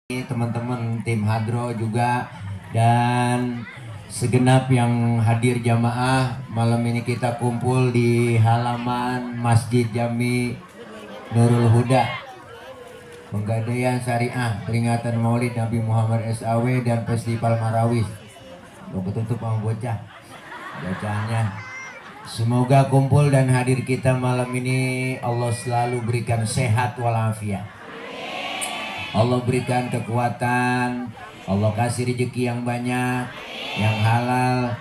teman-teman tim Hadro juga dan segenap yang hadir jamaah. Malam ini kita kumpul di halaman Masjid Jami Nurul Huda, Penggadaian Syariah peringatan Maulid Nabi Muhammad SAW dan Festival Marawis. Gue tutup sama bocah bacaannya. Semoga kumpul dan hadir kita malam ini Allah selalu berikan sehat walafiat, Allah berikan kekuatan, Allah kasih rezeki yang banyak, yang halal,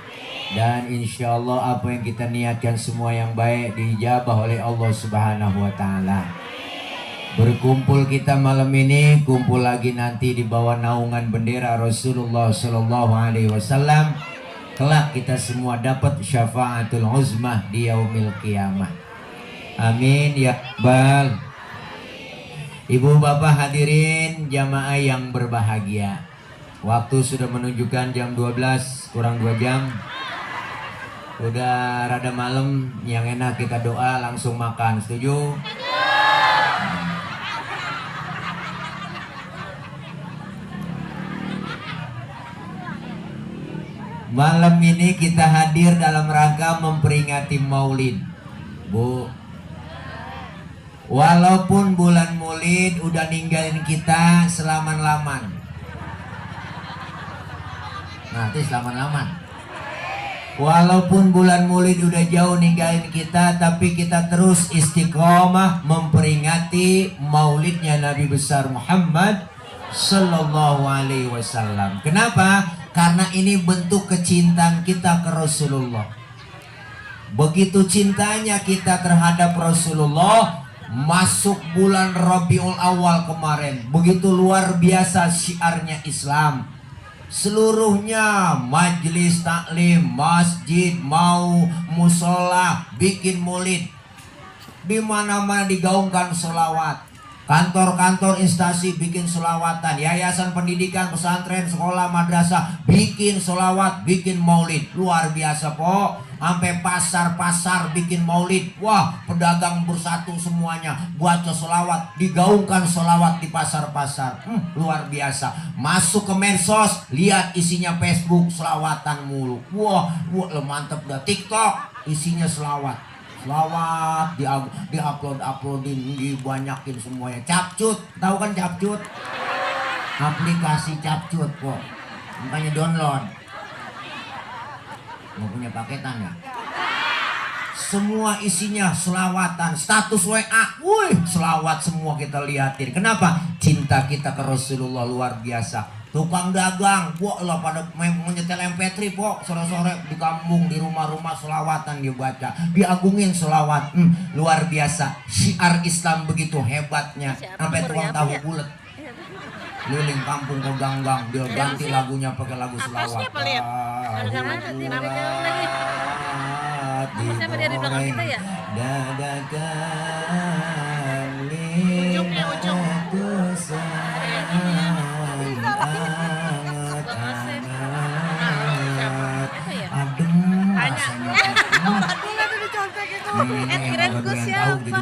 dan insya Allah apa yang kita niatkan semua yang baik diijabah oleh Allah Subhanahu wa Ta'ala. Berkumpul kita malam ini, kumpul lagi nanti di bawah naungan bendera Rasulullah Sallallahu Alaihi Wasallam. Kelak kita semua dapat syafaatul uzmah di yaumil qiyamah. Amin ya rabbal. Ibu bapak hadirin jamaah yang berbahagia, waktu sudah menunjukkan jam 12 kurang 2 jam. Udah rada malam, yang enak kita doa langsung makan. Setuju? Malam ini kita hadir dalam rangka memperingati Maulid, Bu. Walaupun bulan Maulid udah ninggalin kita selaman-laman. Nanti selaman-laman. Walaupun bulan Maulid udah jauh ninggalin kita, tapi kita terus istiqomah memperingati Maulidnya Nabi besar Muhammad Sallallahu Alaihi Wasallam. Kenapa? Karena ini bentuk kecintaan kita ke Rasulullah. Begitu cintanya kita terhadap Rasulullah, masuk bulan Rabiul Awal kemarin, begitu luar biasa syiarnya Islam. Seluruhnya majelis taklim, masjid, mau musola, bikin maulid. Di mana-mana digaungkan sholawat. Kantor-kantor instansi bikin sholawatan, yayasan pendidikan, pesantren, sekolah, madrasah bikin sholawat, bikin maulid. Luar biasa po. Sampai pasar-pasar bikin maulid. Wah, pedagang bersatu semuanya baca sholawat, digaungkan sholawat di pasar-pasar. Luar biasa. Masuk ke medsos, lihat isinya Facebook, sholawatan mulu. Wah, mantep dah. TikTok isinya sholawat. Selawat di-uploadin, dibanyakin semuanya. Capcut, tahu kan capcut? Aplikasi capcut kok. Makanya download. Mau punya paketan ya? Semua isinya selawatan, status WA, wih, selawat semua kita liatin. Kenapa? Cinta kita ke Rasulullah luar biasa. Tukang dagang, lah pada menyetel MP3 sore-sore di kampung, di rumah-rumah selawatan dia baca, diagungin selawat. Luar biasa. Syiar Islam begitu hebatnya. Sampai tukang tahu bulat keliling kampung ke gang-gang, dia ganti lagunya pakai lagu selawat. Digoreng dadakan kirain gue siapa?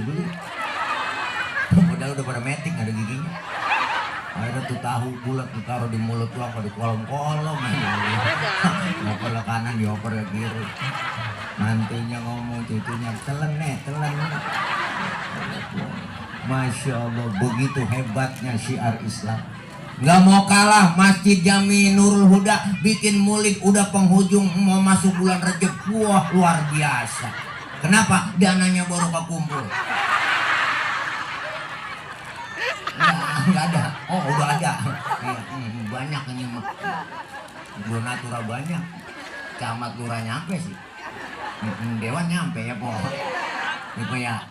Modal udah pada metik, gak ada giginya. Ada tuh tahu bulat ditaruh di mulut tuh apa di kolom-kolom. Ngoper ke kanan dioper ke kiri. Nantinya ngomong cucunya telan. Masya Allah, begitu hebatnya syiar Islam. Gak mau kalah Masjid Jami Nurul Huda bikin maulid, udah penghujung mau masuk bulan Rajab. Wah, luar biasa. Kenapa? Dananya baru kekumpul. Nggak ada. Oh, udah ada. Banyak ini mah. Donatura banyak. Camat lurah nyampe sih. Dewan nyampe ya po. Gitu ya.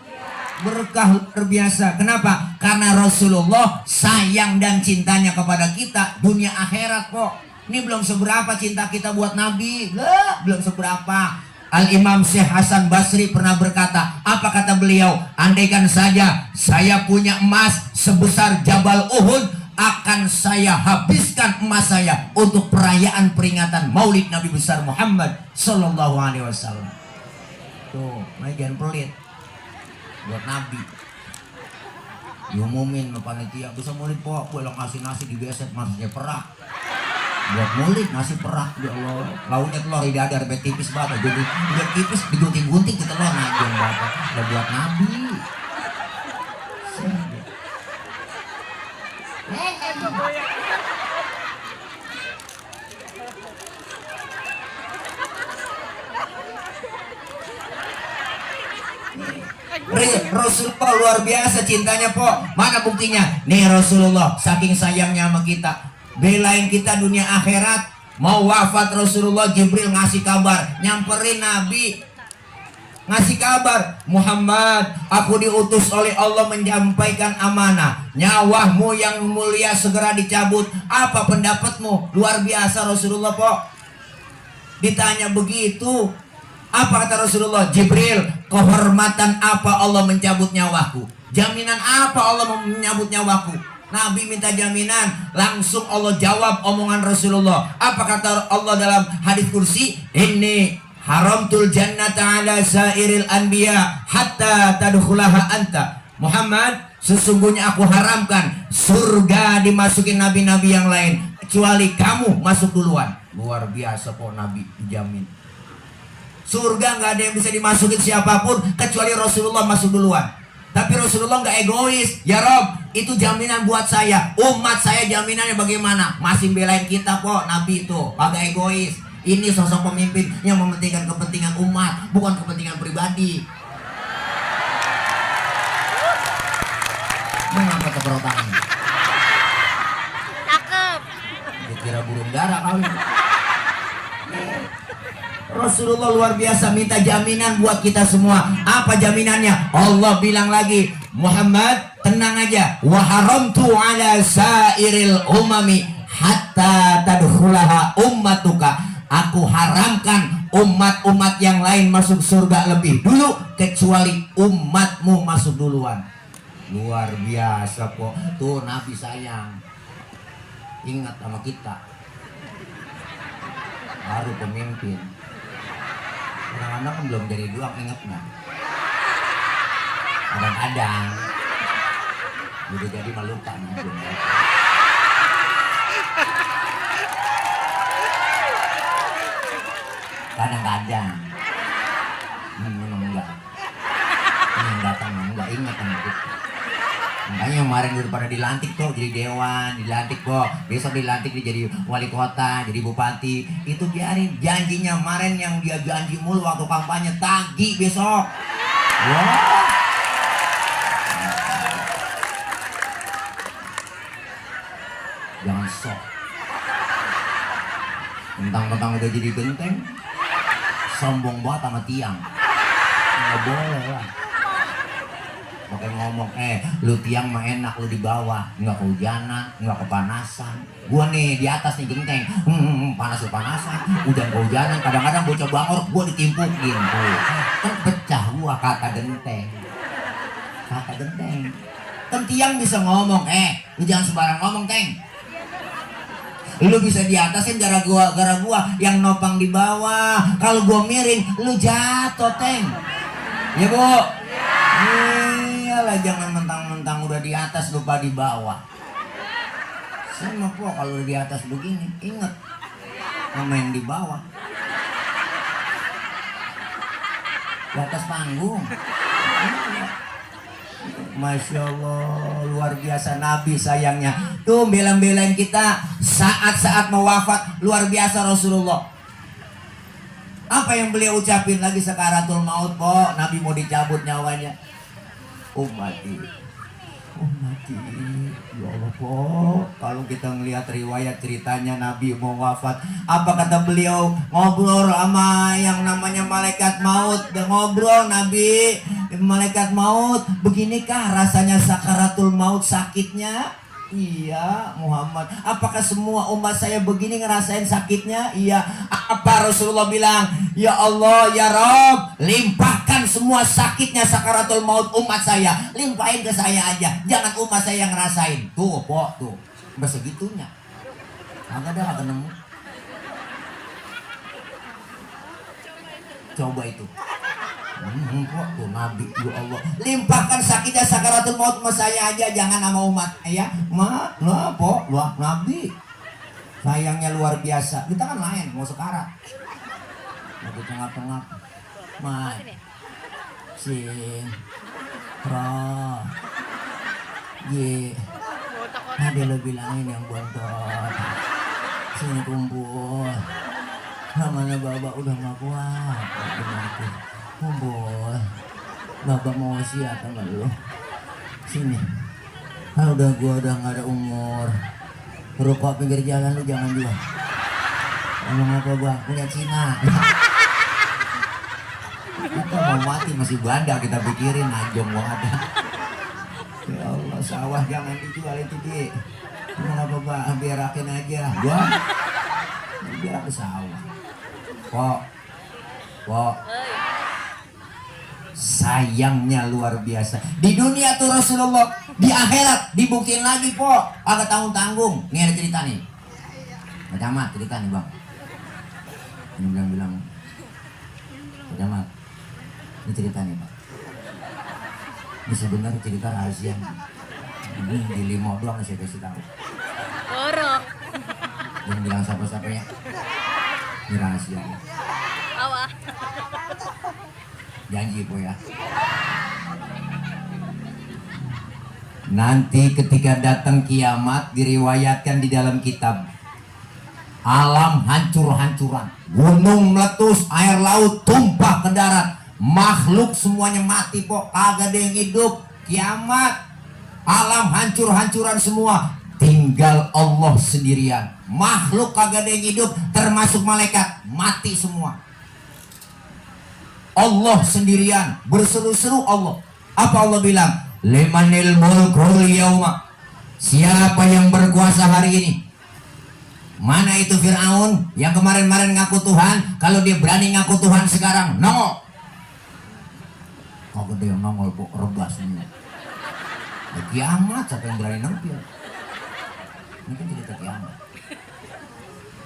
Berkah luar biasa. Kenapa? Karena Rasulullah sayang dan cintanya kepada kita dunia akhirat po. Ini belum seberapa cinta kita buat Nabi. Belum seberapa. Al-Imam Syekh Hasan Basri pernah berkata, apa kata beliau? Andaikan saja saya punya emas sebesar Jabal Uhud, akan saya habiskan emas saya untuk perayaan peringatan Maulid Nabi besar Muhammad Sallallahu Alaihi Wasallam. Tuh, jangan pelit buat Nabi. Diumumin sama panitia, bisa mulit po, boleh kasih nasi di beset, maksudnya perak. Buat mulit nasi perak, ya Allah. Lauknya telur di dadar, bet tipis banget. Jadi udah tipis digunting-gunting ke telur nabi yang bapak. Udah buat nabi. Rasulullah luar biasa cintanya po. Mana buktinya? Nih Rasulullah saking sayangnya sama kita, belain kita dunia akhirat. Mau wafat Rasulullah, Jibril ngasih kabar, nyamperin Nabi, ngasih kabar, Muhammad, aku diutus oleh Allah menyampaikan amanah. Nyawamu yang mulia segera dicabut. Apa pendapatmu? Luar biasa Rasulullah po. Ditanya begitu, apa kata Rasulullah? Jibril, kehormatan apa Allah mencabut nyawaku? Jaminan apa Allah menyabut nyawaku? Nabi minta jaminan, langsung Allah jawab omongan Rasulullah. Apa kata Allah dalam hadis kursi? Ini haramtul jannata ala sairil anbiya hatta tadkhulaha anta. Muhammad, sesungguhnya aku haramkan surga dimasukin nabi-nabi yang lain kecuali kamu masuk duluan. Luar biasa kok Nabi dijamin. Surga nggak ada yang bisa dimasukin siapapun kecuali Rasulullah masuk duluan. Tapi Rasulullah nggak egois. Ya Rob, itu jaminan buat saya. Umat saya jaminannya bagaimana? Masih belain kita kok. Nabi itu agak egois. Ini sosok pemimpin yang mementingkan kepentingan umat, bukan kepentingan pribadi. Mengapa keberotangan? Cakep. Kira burung dara kali. Rasulullah luar biasa minta jaminan buat kita semua. Apa jaminannya? Allah bilang lagi, Muhammad tenang aja. Wa haramtu ala sairil umami hatta tadkhulaha ummatuka. Aku haramkan umat-umat yang lain masuk surga lebih dulu kecuali umatmu masuk duluan. Luar biasa kok. Tuh Nabi sayang. Ingat sama kita. Baru pemimpin. Anak-anak kan belum jadi doang, ingat nggak? Kadang-kadang udah jadi malukan. Kadang-kadang memang enggak. Yang datang enggak ingat sama kita. Makanya kemarin daripada dilantik tuh jadi dewan, dilantik kok, besok dilantik dia jadi wali kota, jadi bupati, itu biarin. Janjinya kemarin yang dia janji mulu waktu kampanye, tagih besok. Wah. Jangan sok. Mentang-mentang udah jadi genteng, sombong banget sama tiang. Nggak boleh lah. Makanya ngomong, lu tiang mah enak, lu di bawah, nggak kehujanan, nggak kepanasan. Gua nih di atas nih genteng, panas-panasan, hujan kehujanan, kadang-kadang bocah bangor, gua ditimpukin tuh. Kan pecah gua kata genteng. Kata genteng. Kan tiang bisa ngomong, lu jangan sembarang ngomong, Teng. Lu bisa di atasin gara gua yang nopang di bawah. Kalau gua miring, lu jatuh, Teng. Ya, Bu? Iyalah, jangan mentang-mentang udah di atas lupa di bawah. Sama po kalau udah di atas begini, ingat main di bawah. Di atas panggung. Masya Allah, luar biasa Nabi sayangnya. Tuh bela-belain kita saat-saat mau wafat, luar biasa Rasulullah. Apa yang beliau ucapin lagi sakaratul maut po, Nabi mau dicabut nyawanya. Ummati, ya Allah po. Kalau kita ngelihat riwayat ceritanya Nabi mau wafat, apa kata beliau? Ngobrol sama yang namanya malaikat maut. Dan ngobrol Nabi, malaikat maut, beginikah rasanya sakaratul maut, sakitnya? Iya Muhammad, apakah semua umat saya begini ngerasain sakitnya? Iya. Apa Rasulullah bilang? Ya Allah, ya Rob, limpahkan semua sakitnya sakaratul maut umat saya, limpahin ke saya aja, jangan umat saya yang ngerasain. Tuh po, tuh besegitunya. Agak ada kata nemu. Coba itu Kok tuh Nabi, ya Allah, limpahkan sakitnya sakaratul maut sama saya aja, jangan sama umat ya. Po, wah Nabi sayangnya luar biasa. Kita kan lain, mau sekarat lagi tengah-tengah sin pro ye ada lo bilangin yang bontot sini kumpul namanya babak udah gak kuat kumpul babak mau wasiat sama lu sini gua udah gak ada umur rokok pinggir jalan lu jangan jual ngomong apa bang punya Cina kita mau mati masih banda kita pikirin najong mau ada ya Allah sawah jangan dijual itu Ji ngomong apa bang biarakin aja gua biar aku sawah kok sayangnya luar biasa di dunia tuh Rasulullah di akhirat dibuktiin lagi agak tanggung-tanggung nih ada cerita nih Camat cerita nih bang ini bilang Camat ini cerita nih pak ini sebenarnya cerita rahasia ini di limo doang saya kasih tahu Borok. jangan bilang siapa-siapa ya ini rahasia Awah. janji po ya. Nanti ketika datang kiamat diriwayatkan di dalam kitab alam hancur-hancuran, gunung meletus, air laut tumpah ke darat, makhluk semuanya mati po, kagak ada yang hidup, kiamat, alam hancur-hancuran semua, tinggal Allah sendirian, makhluk kagak ada yang hidup, termasuk malaikat, mati semua. Allah sendirian, berseru-seru Allah. Apa Allah bilang? Limanil mulkul yauma. Siapa yang berkuasa hari ini? Mana itu Fir'aun yang kemarin-kemarin ngaku Tuhan? Kalau dia berani ngaku Tuhan sekarang, nongol. Kok gede yang nongol, bu, rebas semua. Kiamat, siapa yang berani nongol? Ini kan cerita kiamat.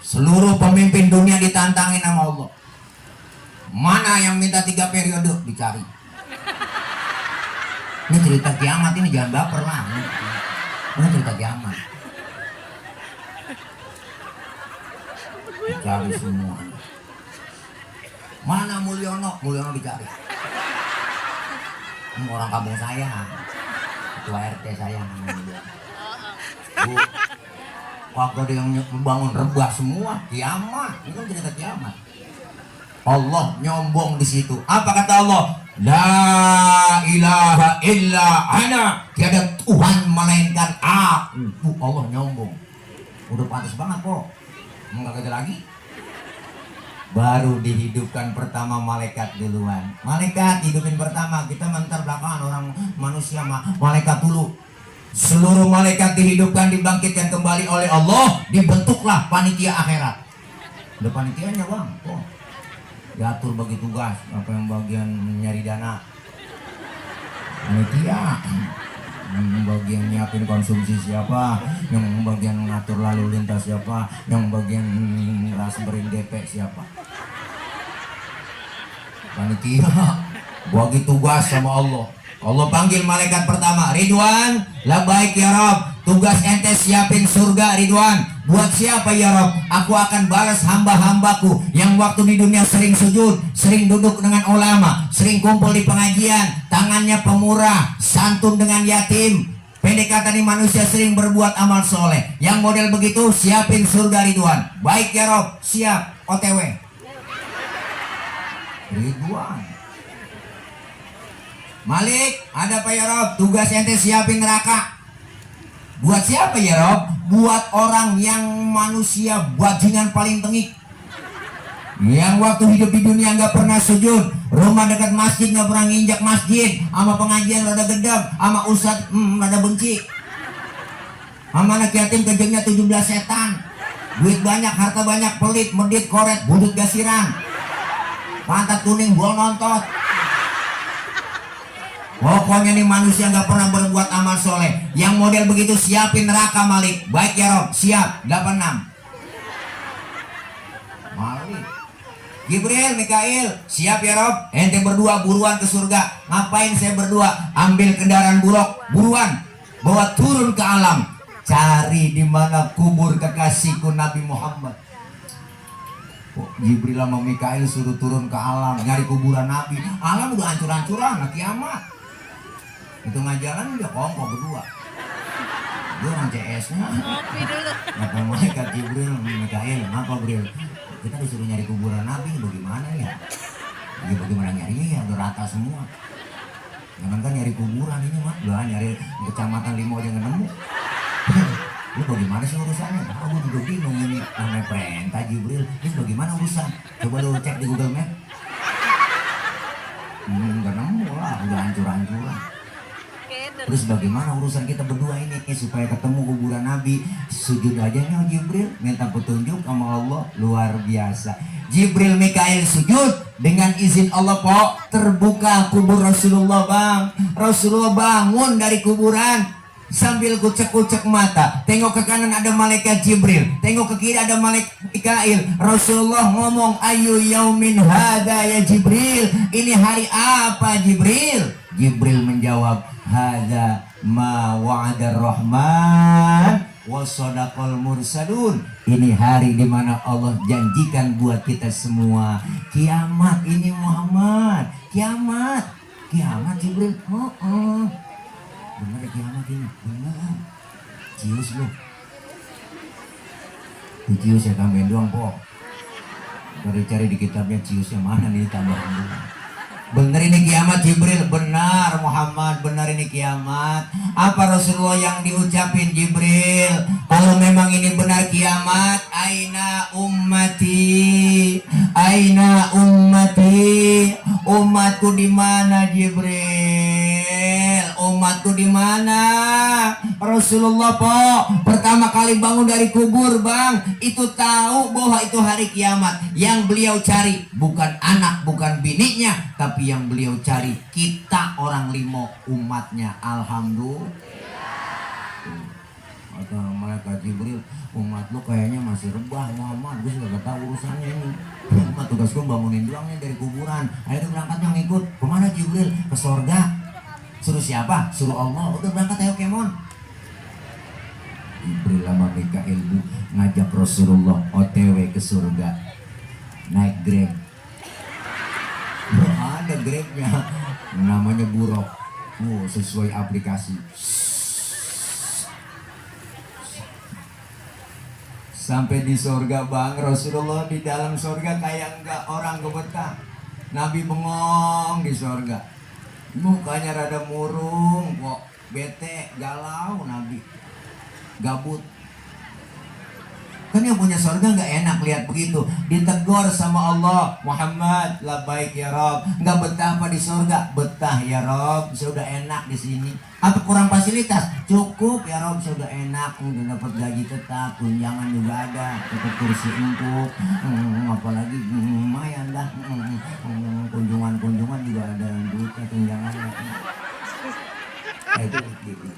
Seluruh pemimpin dunia ditantangin sama Allah. Mana yang minta 3 periode dicari. Ini cerita kiamat, ini jangan baper lah. Ini cerita kiamat. Dicari semua. Mana Mulyono? Mulyono dicari. Ini orang kampung saya, ketua RT saya namanya. Bu, kok ada yang membangun rebah semua? Kiamat. Ini kan cerita kiamat. Allah nyombong di situ. Apa kata Allah? La ilaha illa ana. Tiada Tuhan melainkan aku. Allah nyombong. Udah pantas banget kok. Enggak ada lagi. Baru dihidupkan pertama malaikat duluan. Malaikat hidupin pertama. Kita mentar belakangan orang manusia malaikat dulu. Seluruh malaikat dihidupkan, dibangkitkan kembali oleh Allah. Dibentuklah panitia akhirat. Udah panitianya bang. Diatur bagi tugas, apa yang bagian nyari dana panitia, yang bagian nyiapin konsumsi siapa, yang bagian ngatur lalu lintas siapa, yang bagian ngerasmerin DP siapa, panitia bagi tugas sama Allah. Allah panggil malaikat pertama, Ridwan, labaik ya Rob, tugas ente siapin surga Ridwan. Buat siapa ya Rob? Aku akan balas hamba-hambaku yang waktu di dunia sering sujud, sering duduk dengan ulama, sering kumpul di pengajian, tangannya pemurah, santun dengan yatim, pendek kata nih manusia sering berbuat amal soleh. Yang model begitu siapin surga Ridwan. Baik ya Rob, siap, OTW Ridwan. Malik, ada apa ya Rob? Tugas ente siapin neraka. Buat siapa ya Rob? Buat orang yang manusia bajingan paling tengik, yang waktu hidup di dunia nggak pernah sujud, rumah dekat masjid nggak pernah nginjak masjid, sama pengajian rada gedeg, sama ustad rada benci, sama anak yatim kejengnya 17 setan, duit banyak, harta banyak, pelit, medit, koret, budut gasiran, pantat kuning, buang nontot. Pokoknya nih manusia nggak pernah berbuat amal soleh. Yang model begitu siapin neraka Malik. Baik ya Rob, siap. 86 Malik. Jibril, Mikail, siap ya Rob? Ente berdua buruan ke surga. Ngapain saya berdua? Ambil kendaraan buruk, buruan. Bawa turun ke alam. Cari di mana kubur kekasihku Nabi Muhammad. Kok Jibril sama Mikail suruh turun ke alam nyari kuburan Nabi. Alam udah hancur-hancuran, kiamat. Itu ngajaran udah kongko berdua. Dia orang CS-nya. Ngopi dulu. Maka malaikat Jibril, Mikail, apa Bril? Kita disuruh nyari kuburan Nabi, bagaimana ya? Ya bagaimana nyarinya ya, udah rata semua. Jangan kan nyari kuburan ini mah, udah nyari kecamatan Limo aja nggak nemu. Lu bagaimana sih urusannya? Aku juga bingung ini, namanya perintah Jibril. Ini bagaimana urusan? Coba lu cek di Google Map. Nggak nemu lah, udah hancur-hancuran. Terus bagaimana urusan kita berdua ini supaya ketemu kuburan Nabi? Sujud aja nih Jibril, minta petunjuk sama Allah, luar biasa. Jibril Mikail sujud, dengan izin Allah po, terbuka kubur Rasulullah bang. Rasulullah bangun dari kuburan sambil kucek-kucek mata. Tengok ke kanan ada malaikat Jibril, tengok ke kiri ada malaikat Mikail. Rasulullah ngomong, ayu yaumin hada ya Jibril, ini hari apa Jibril? Jibril menjawab, hada ma wa'adar rahman wa sadaqal mursalun. Ini hari di mana Allah janjikan buat kita semua. Kiamat ini Muhammad, kiamat. Kiamat Jibril. Benar kiamat ini, benar. Cius lu. Cius ya tambahin doang po. Cari-cari di kitabnya ciusnya mana nih, tambahin doang. Benar ini kiamat Jibril, benar Muhammad, benar ini kiamat. Apa Rasulullah yang diucapin Jibril? Kalau memang ini benar kiamat, aina ummati, aina ummati, umatku di mana Jibril? Umatku di mana? Rasulullah po pertama kali bangun dari kubur bang, itu tahu bahwa itu hari kiamat. Yang beliau cari bukan anak, bukan bininya, tapi yang beliau cari kita orang Limo, umatnya. Alhamdulillah. Kata malaikat Jibril, umat lu kayaknya masih rebah Muhammad, gue sudah gak tahu urusannya ini. Umat tugas gue bangunin doangnya dari kuburan. Ayo berangkatnya ngikut. Kemana Jibril? Ke sorga. Suruh siapa? Suruh Allah. Udah berangkat ayo kemon. Jibril sama Mikail ngajak Rasulullah OTW ke surga. Naik Grab. Ada Grabnya, namanya Buruk. Sesuai aplikasi. Sampai di surga bang, Rasulullah di dalam surga kayak enggak orang gebetah. Nabi bengong di surga, mukanya rada murung kok, bete, galau. Nabi gabut. Kan yang punya surga nggak enak lihat begitu. Ditegur sama Allah, Muhammad, labbaik ya Rob. Nggak betah apa di surga? Betah ya Rob, sudah enak di sini. Apa kurang fasilitas? Cukup ya Rob, sudah enak. Udah dapat gaji tetap, tunjangan juga ada, dapat kursi empuk. Apalagi lumayan dah. Kunjungan juga ada duitnya, tunjangannya.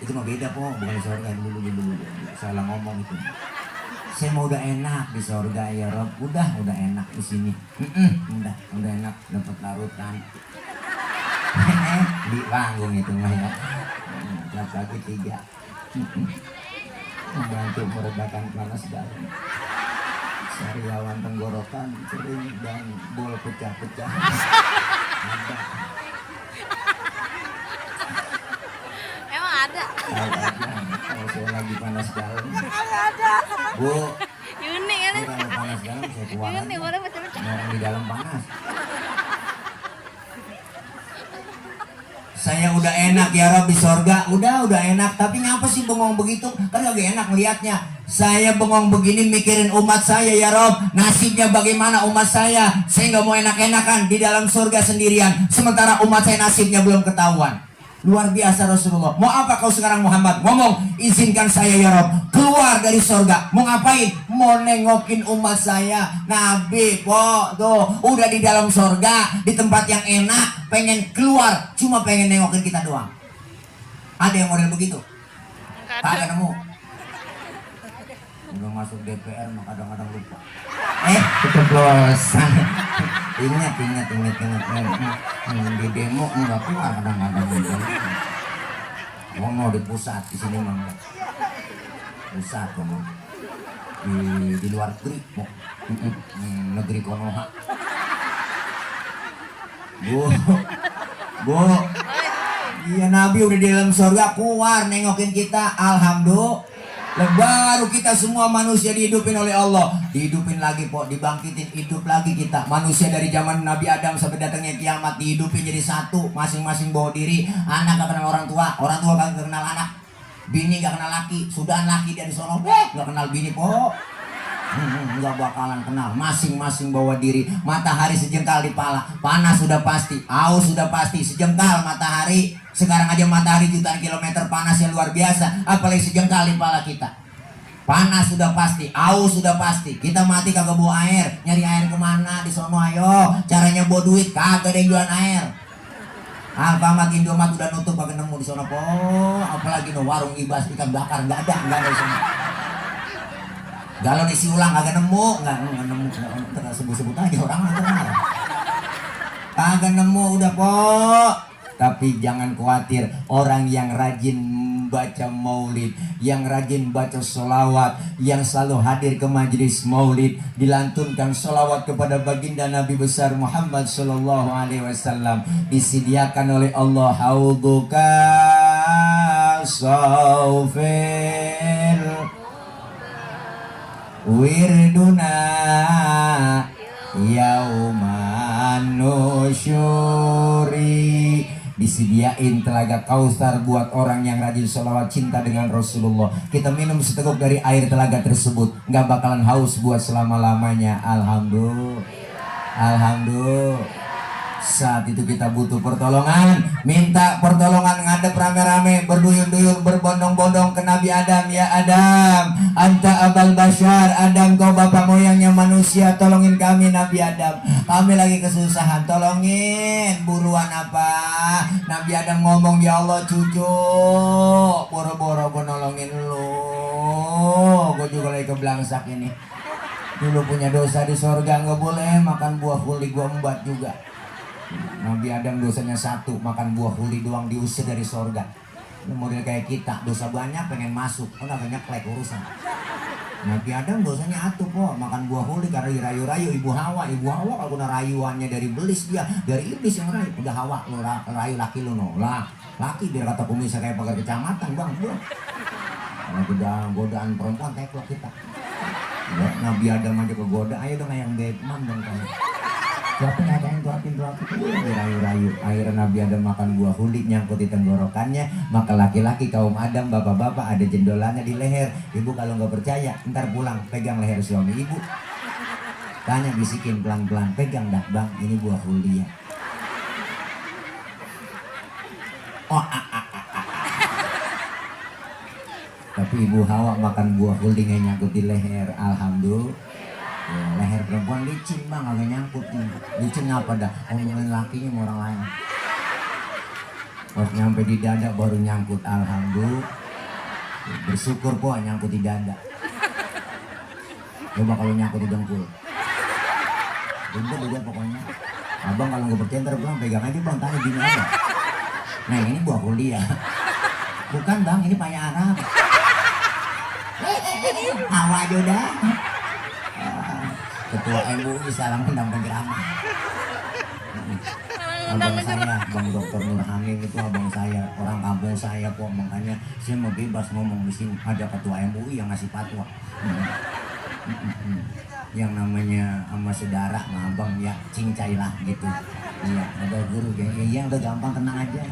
Itu mah beda po, bukan di surga. Dulu salah ngomong itu. Saya mau udah enak di surga ya Rob, udah enak di sini. Udah enak, dapat larutan. Di panggung itu mah ya. Kaki 3. Membantu meredakan panas dalam. Sariawan tenggorokan kering dan bol pecah-pecah. Ada. Emang ada? Tahu aja kalau saya lagi panas dalam. Ada. Bu, Unik kan? kalau panas dalam saya keluar aja. Unik, boleh macam-macam. Orang di dalam panas. Saya udah enak ya Rob di sorga, udah enak. Tapi ngapa sih bengong begitu? Kan lagi enak lihatnya. Saya bengong begini mikirin umat saya ya Rob. Nasibnya bagaimana umat saya? Saya nggak mau enak-enakan di dalam surga sendirian. Sementara umat saya nasibnya belum ketahuan. Luar biasa Rasulullah. Mau apa kau sekarang Muhammad? Ngomong, izinkan saya ya Rob keluar dari surga. Mau ngapain? Mau nengokin umat saya. Nabi po tuh udah di dalam surga, di tempat yang enak, pengen keluar, cuma pengen nengokin kita doang. Ada yang model begitu? Kagak nemu. Udah masuk DPR mah kadang-kadang lupa. keceplosan. Ingat. Di demo nggak keluar kadang-kadang. Mau di pusat di sini mah. Pusat kamu. Di luar negeri, negeri Konoha. Bu, iya Nabi udah di dalam surga keluar nengokin kita, alhamdulillah. Baru kita semua manusia dihidupin oleh Allah, dihidupin lagi dibangkitin hidup lagi kita. Manusia dari zaman Nabi Adam sampai datangnya kiamat dihidupin jadi satu, masing-masing bawa diri. Anak gak kenal orang tua gak kenal anak. Bini gak kenal laki, sudah laki dari sono gak kenal bini nggak bakalan kenal, masing-masing bawa diri. Matahari sejengkal di pala, panas sudah pasti, aus sudah pasti, sejengkal matahari. Sekarang aja matahari jutaan kilometer panasnya luar biasa, apalagi sejengkal di pala kita. Panas sudah pasti, aus sudah pasti. Kita mati kagak bawa air, nyari air kemana di sono ayo. Caranya bawa duit, kagak ada yang jualan air. Alfamart, Indomaret udah nutup, kagak nemu di sono po. Apalagi no warung ibas ikan bakar nggak ada di sono. Galon isi ulang kagak nemu, nggak nemu, sebut aja orang kagak nemu udah po. Tapi jangan khawatir, orang yang rajin baca maulid, yang rajin baca sholawat, yang selalu hadir ke majelis maulid, dilantunkan sholawat kepada baginda Nabi besar Muhammad Sallallahu Alaihi Wasallam, disediakan oleh Allah haudhuka saufir wirduna yauman nusyuri. Disediain telaga kausar buat orang yang rajin sholawat cinta dengan Rasulullah. Kita minum seteguk dari air telaga tersebut, nggak bakalan haus buat selama-lamanya. Alhamdulillah. Saat itu kita butuh pertolongan, minta pertolongan, ngadep rame-rame, berduyun-duyun, berbondong-bondong ke Nabi Adam. Ya Adam, anta abal bashar, Adam kau bapak moyangnya manusia, tolongin kami Nabi Adam, kami lagi kesusahan, tolongin. Buruan apa? Nabi Adam ngomong, ya Allah cucu, boro-boro gue nolongin lu, gue juga lagi keblangsak ini. Dulu punya dosa di sorga, nggak boleh makan buah huli, gue embat juga. Nabi Adam dosanya satu, makan buah huli doang diusir dari sorga. Model kayak kita, dosa banyak pengen masuk, udah banyak klek urusan. Nabi Adam dosanya atuh po, makan buah huli karena dirayu-rayu Ibu Hawa kalau rayuannya dari belis dia, dari iblis yang rayu. Udah Hawa lo rayu laki lo no lah, laki biar kata pemirsa kayak pagar kecamatan bang. Kalau godaan perempuan teklok kita. Ya, Nabi Adam aja kegoda, ayo dong yang Batman dong kamu. Suapin rayu-rayu. Akhirnya Nabi Adam makan buah huli, nyangkut di tenggorokannya. Maka laki-laki kaum Adam, bapak-bapak ada jendolannya di leher. Ibu kalau nggak percaya, ntar pulang pegang leher suami ibu, tanya, bisikin pelan-pelan, pegang dah bang, ini buah huli ya. Tapi Ibu Hawa makan buah huli nggak nyangkut di leher. Alhamdulillah. Ya, leher perempuan licin bang, agak nyangkut nih. Licin apa dah? Ngomongin lakinya sama orang lain. Pas nyampe di dada baru nyangkut. Alhamdulillah. Bersyukur po nyangkut di dada. Coba kalau nyangkut di dengkul. Bunda juga pokoknya. Abang kalau nggak percaya ntar pulang pegang aja bang, tanya gini aja. Nah ini buah huli ya. Bukan bang, ini paya Arab. Hawa aja udah. Ketua MUI salam undang penceramah. Abang saya, Bang Dr. Nur Hamim itu abang saya, orang kampung saya kok, makanya saya mau bebas ngomong di sini. Ada ketua MUI yang ngasih fatwa. Yang namanya sama saudara sama abang ya cincai lah gitu. Iya, ada guru ya, iya udah gampang, tenang aja,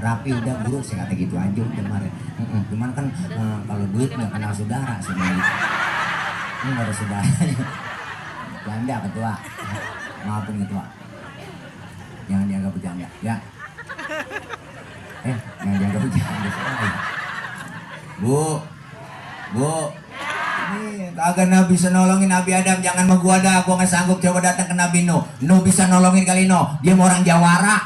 rapi udah guru, saya kata gitu aja kemarin. Cuman kan kalau duit nggak kenal saudara sebenarnya. Ini nggak ada saudaranya. Bercanda ketua, maafin ketua, jangan dianggap bercanda ya. Jangan dianggap bercanda. Bu, ini kagak Nabi bisa nolongin Nabi Adam, jangan mau gua dah, gua nggak sanggup. Coba datang ke Nabi Nuh bisa nolongin kali Nuh, dia mau orang Jawara.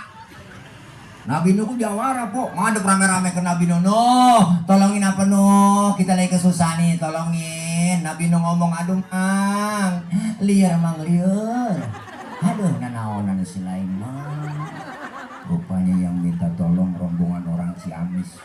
Nabi Nuh Jawara po, ngadep rame-rame ke Nabi Nuh, tolongin apa Nuh, kita lagi kesusahan nih, tolongin. lain. Nabi nu ngomong, aduh mang, liar mang liar. Aduh nanaonan si lain mang. Rupanya yang minta tolong rombongan orang Ciamis.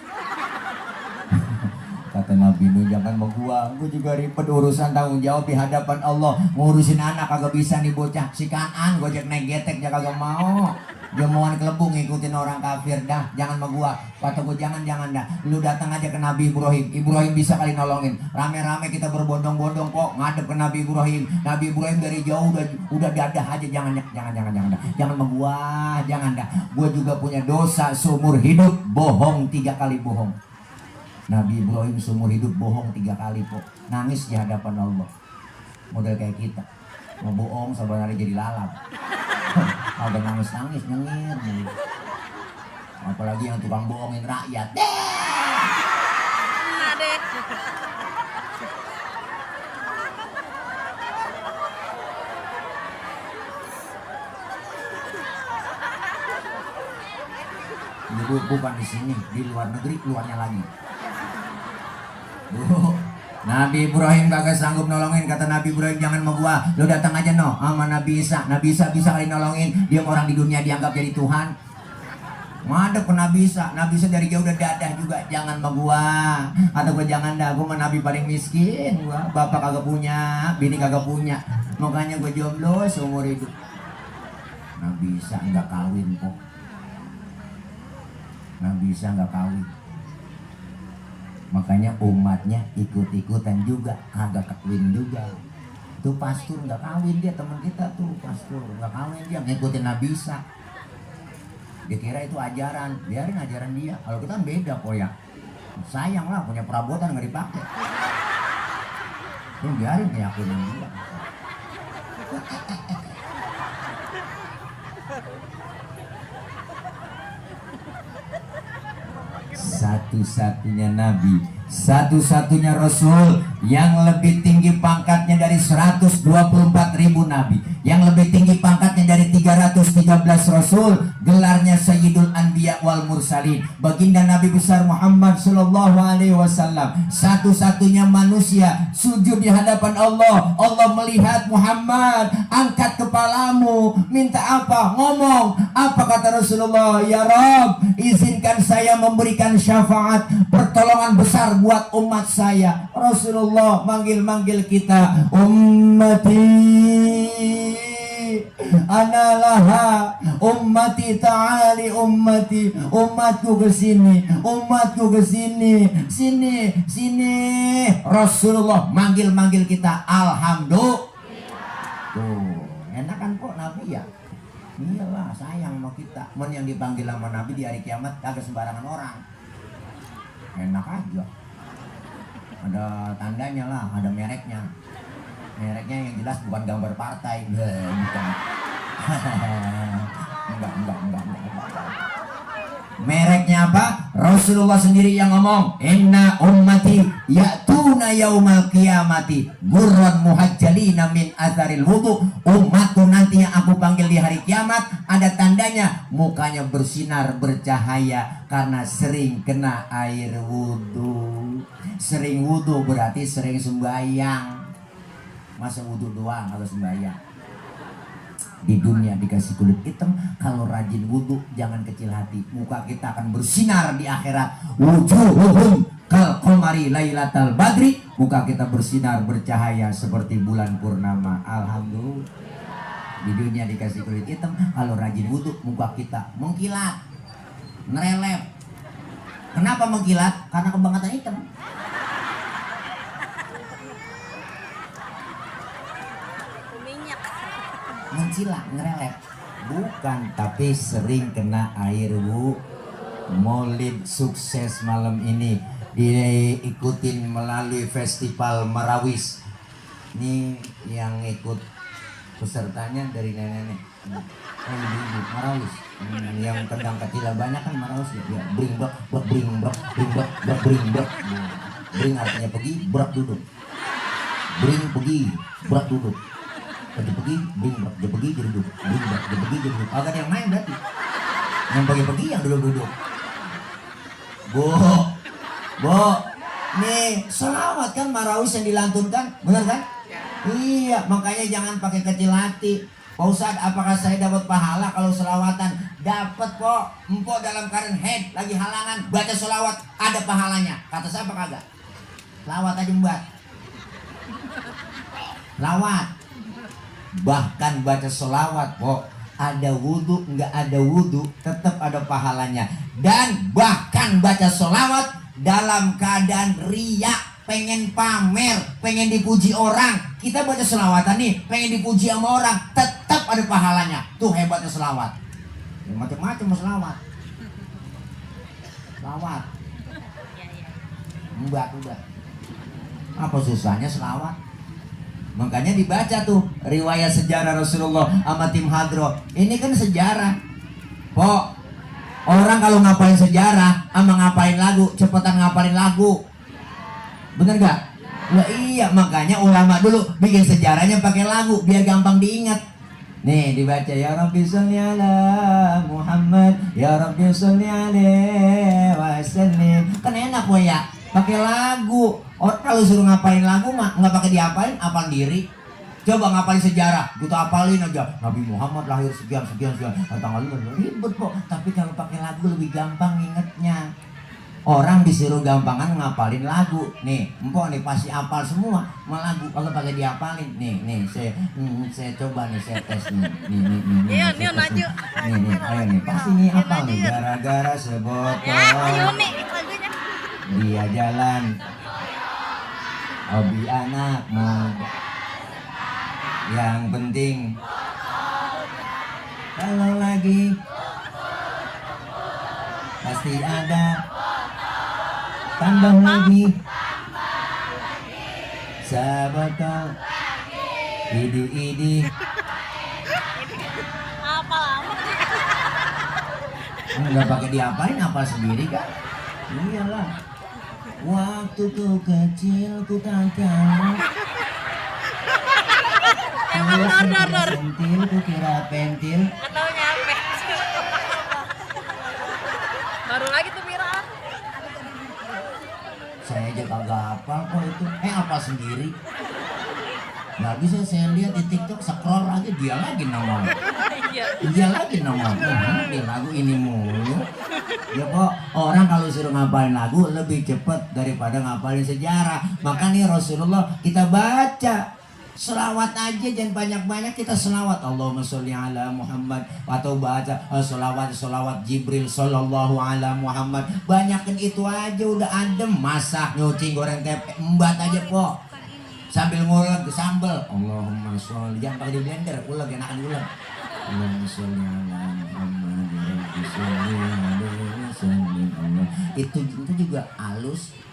Kata Nabi Nuh, jangan mau gua juga ribet urusan tanggung jawab di hadapan Allah. Ngurusin anak kagak bisa nih bocah. Si Kanan gua ajak naik getek dia kagak mau. Dia mauan kelebung ngikutin orang kafir dah. Jangan sama gua. Kata gua jangan dah. Lu datang aja ke Nabi Ibrahim. Ibrahim bisa kali nolongin. Rame-rame kita berbondong-bondong kok ngadep ke Nabi Ibrahim. Nabi Ibrahim dari jauh udah dadah aja. Jangan dah. Jangan sama gua, jangan dah. Gua juga punya dosa seumur hidup bohong 3 kali bohong. Nabi Ibrahim seumur hidup bohong 3 kali kok. Nangis di hadapan Allah. Model kayak kita. Mau bohong sebenarnya jadi lalap. Agak nangis nyengir. Apalagi yang tukang bohongin rakyat. Nah deh. Ini bukan di sini, di luar negeri, luarnya lagi. Nabi Ibrahim kagak sanggup nolongin. Kata Nabi Ibrahim, jangan mau gua, lu datang aja no sama Nabi Isa. Nabi Isa bisa kali nolongin. Dia orang di dunia dianggap jadi Tuhan. Madep ke Nabi Isa. Nabi Isa dari jauh udah dadah juga. Jangan mau gua. Atau gua jangan dah, gua mah Nabi paling miskin gua. Bapak kagak punya, bini kagak punya. Makanya gua jomblo seumur hidup. Nabi Isa enggak kawin kok. Nabi Isa enggak kawin. Makanya umatnya ikut-ikutan juga, kagak kawin juga. Tuh pastor nggak kawin, dia teman kita tuh pastor nggak kawin, dia ngikutin Nabi Isa. Dia kira itu ajaran, biarin ajaran dia. Kalau kita kan beda kok ya. Sayang lah punya perabotan nggak dipakai. Tuh biarin keyakinan dia. Satu-satunya Nabi, satu-satunya Rasul yang lebih tinggi pangkatnya dari 124.000 Nabi, yang lebih tinggi pangkatnya dari 313 Rasul, gelarnya Sayyidul Anbiya wal Mursalin, baginda Nabi besar Muhammad Sallallahu Alaihi Wasallam, satu-satunya manusia sujud di hadapan Allah. Allah melihat Muhammad, angkat kepalamu, minta apa? Ngomong apa? Kata Rasulullah, ya Rabb, izinkan saya memberikan syafaat, pertolongan besar buat umat saya. Rasulullah manggil-manggil kita, ummati analaha, ummati ta'ali, ummati, umatku kesini, umatku kesini, sini. Rasulullah manggil-manggil kita, alhamdulillah. Tuh, enak kan kok Nabi ya? Iyalah, sayang sama kita. Men yang dipanggil sama Nabi di hari kiamat kagak sembarangan orang. Enak aja. Ada tandanya lah, ada mereknya. Mereknya yang jelas bukan gambar partai. Bukan. Enggak. Mereknya apa? Rasulullah sendiri yang ngomong, inna ummati ya'tuna yaumal qiyamati gurran muhajjalina min atharil wudu. Umatku nanti yang aku panggil di hari kiamat ada tandanya, mukanya bersinar bercahaya karena sering kena air wudu. Sering wudu berarti sering sembahyang. Masa wudu doang kalau sembahyang? Di dunia dikasih kulit hitam, kalau rajin wudhu jangan kecil hati, muka kita akan bersinar di akhirat. Wujuhuhum kal qamari lailatal badri, muka kita bersinar bercahaya seperti bulan purnama. Alhamdulillah. Di dunia dikasih kulit hitam, kalau rajin wudhu muka kita mengkilat, ngerelep. Kenapa mengkilat? Karena kebangatan hitam. Mencilak, ngerelep. Bukan, tapi sering kena air Maulid sukses malam ini diikutin melalui festival Marawis. Ini yang ikut pesertanya dari nenek-nenek. Ibu Marawis. Yang kendang kecil banyak kan Marawis ya. Bring brak, bring brak, bring brak, bring brak. Bring artinya pergi, brak duduk. Bring pergi, brak duduk. Dia pergi, bring brak, dia pergi, dia duduk. Bring brak, dia pergi, dia duduk. Agak yang main berarti. Yang pergi-pergi yang duduk-duduk. Bu, Nih, selawat kan marawis yang dilantunkan, benar kan? Iya, makanya jangan pakai kecil hati. Pak Ustadz, apakah saya dapat pahala kalau selawatan? Dapat kok. Empok dalam keadaan head, lagi halangan, baca selawat, ada pahalanya. Kata saya apa kagak? Lawat aja mbak. Lawat. Bahkan baca selawat kok. Ada wudhu, nggak ada wudhu, tetap ada pahalanya. Dan bahkan baca selawat dalam keadaan riak, pengen pamer, pengen dipuji orang. Kita baca selawatan nih, pengen dipuji sama orang, tetap ada pahalanya. Tuh hebatnya selawat. Ya, macam-macam selawat. Selawat. Mbak udah. Apa susahnya selawat? Makanya dibaca tuh riwayat sejarah Rasulullah sama tim hadro. Ini kan sejarah. Pok, orang kalau ngapalin sejarah sama ngapalin lagu, cepetan ngapalin lagu. Bener gak? Nah, iya, makanya ulama dulu bikin sejarahnya pakai lagu biar gampang diingat. Nih dibaca, ya Rabbi sholli ala Muhammad, ya Rabbi sholli alaihi wasallim. Kan enak boy ya, pakai lagu. Orang kalau suruh ngapalin lagu mah nggak pakai diapalin, apal diri. Coba ngapalin sejarah, kita apalin aja. Nabi Muhammad lahir sekian tanggal ribet kok. Tapi kalau pakai lagu lebih gampang ingetnya. Orang disuruh gampangan ngapalin lagu. Nih, empok nih pasti apal semua sama lagu. Kalau pakai diapalin, nih saya coba nih, saya tes nih. Iya, Saya nih tes maju. Nih, ayo nih, pasti nih apal nih. Gara-gara Ya, sebotol Yuni lagunya. dia jalan. Hobi anak muda. Yang penting kalau lagi pasti ada tambah lagi sabotol idi Apa lama? nggak pakai diapain, apal sendiri kan? Iyalah, waktu ku kecil ku tak tahu kalau pentil ku kira pentil. Atau nyampe. Baru lagi tuh Mira. Saya aja kagak hafal kok itu. Apa sendiri? Nggak bisa saya lihat di TikTok, scroll aja dia lagi nongol. Iya. Dia lagi nongol. Dia lagu ini mulu. Ya kok orang kalau suruh ngapalin lagu lebih cepat daripada ngapalin sejarah. Makanya Rasulullah kita baca. Selawat aja jangan banyak-banyak, kita selawat Allahumma sholli ala Muhammad, atau baca selawat Jibril sallallahu ala Muhammad. Banyakin itu aja udah adem, masak, nyuci, goreng tempe, embat aja kok. Sambil ngulek sambel Allahumma sholli, jangan pakai di blender, ulek enakan ulek. Allahumma sholli ala Muhammad, Rabbi sholli alaihi wasallam. Itu juga halus.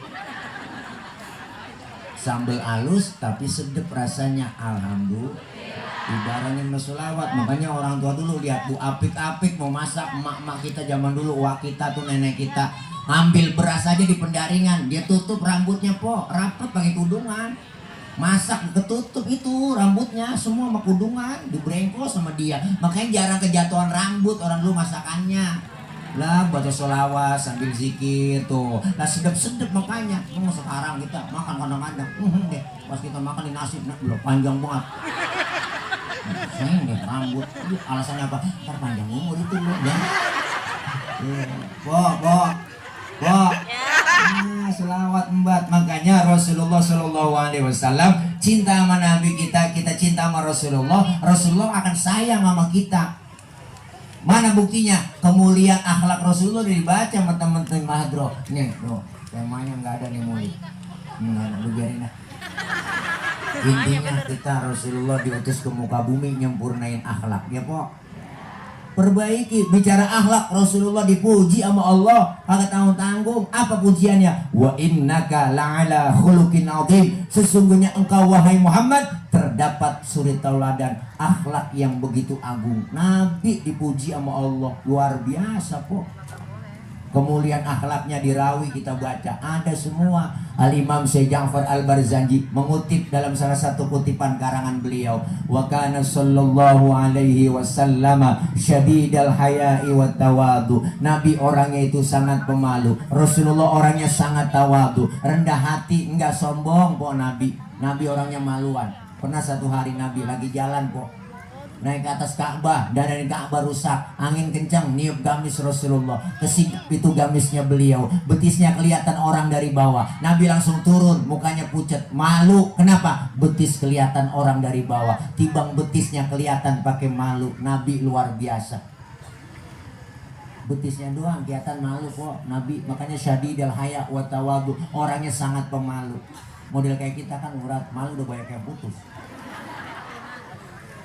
Sambal halus tapi sedep rasanya, alhamdulillah. Ibaratnya mesolawat. Makanya orang tua dulu lihat bu apik-apik mau masak, emak-emak kita zaman dulu, wah kita tuh nenek kita ambil beras aja di pendaringan, dia tutup rambutnya po, rapet pakai kudungan. Masak ketutup itu rambutnya semua sama kudungan, dibrengkos sama dia. Makanya jarang kejatuhan rambut orang dulu masakannya. Lah baca sholawat sambil zikir tuh, lah sedap-sedap makanya. Sekarang kita makan kadang-kadang deh, pas kita makan di nasi belum panjang banget. Saya deh rambut, alasannya apa? Ntar panjang umur itu loh ya. Bo. Selawat embat. Makanya Rasulullah Shallallahu Alaihi Wasallam cinta sama Nabi kita, kita cinta sama Rasulullah. Rasulullah akan sayang sama kita. Mana buktinya? Kemuliaan akhlak Rasulullah dibaca sama teman-teman mahadro. Nih, loh, temanya nggak ada nih mulia. Nggak ada, lu biarin lah. Intinya kita Rasulullah diutus ke muka bumi nyempurnain akhlak, ya po. Perbaiki, bicara akhlak Rasulullah dipuji sama Allah, kagak tanggung-tanggung. Apa pujiannya? Wa innaka la'ala khuluqin azim. Sesungguhnya engkau wahai Muhammad terdapat suri tauladan akhlak yang begitu agung. Nabi dipuji sama Allah, luar biasa po. kemuliaan akhlaknya dirawi kita baca, ada semua. Al-Imam Syekh Ja'far Al-Barzanji mengutip dalam salah satu kutipan karangan beliau, wa kana sallallahu alaihi wasallam syadidal haya'i wa tawadu. Nabi orangnya itu sangat pemalu, Rasulullah orangnya sangat tawadu, rendah hati, enggak sombong kok Nabi. Nabi orangnya maluan. Pernah satu hari Nabi lagi jalan kok, naik ke atas Ka'bah, dan dari Ka'bah rusak, angin kencang, niup gamis Rasulullah, kesingkap itu gamisnya beliau, betisnya kelihatan orang dari bawah. Nabi langsung turun, mukanya pucat, malu. Kenapa? Betis kelihatan orang dari bawah, tibang betisnya kelihatan pakai malu. Nabi luar biasa, betisnya doang kelihatan malu kok Nabi. Makanya syadidal haya wa tawadu, orangnya sangat pemalu. Model kayak kita kan urat malu udah banyak yang putus.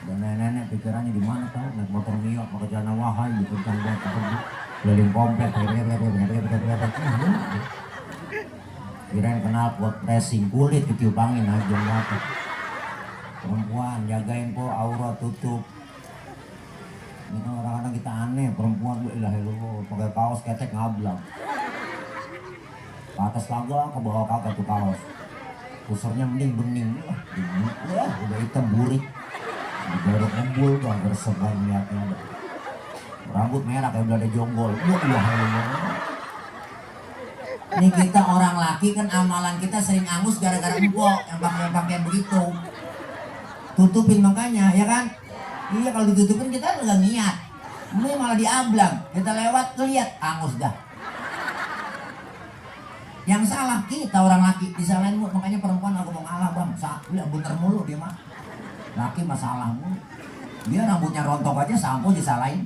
Dan nenek-nenek pikirannya di mana tahu, naik motor Mio pakai celana wahai gitu kan, keliling komplek, kirain kenal buat pressing kulit ketiup angin aja ngapa. Perempuan jagain po aurat tutup. Ini kan orang-orang kita aneh, perempuan ilahilallah pakai kaos ketek ngablang. Ke atas kagak, ke bawah kagak tuh kaos. Pusernya mending bening, udah hitam burik. Digaruk embul bang, bersebar niatnya. Rambut merah kayak belada jonggol. Ini kita orang laki kan amalan kita sering angus gara-gara empok yang pakai begitu. Tutupin makanya, ya kan? Iya, kalau ditutupin kita nggak niat. Ini malah diablang. Kita lewat lihat angus dah. Yang salah kita orang laki, disalahin mulu. Makanya perempuan aku mau ngalah bang. Ya bener mulu dia mah. Laki masalahmu, dia rambutnya rontok aja sampo disalahin.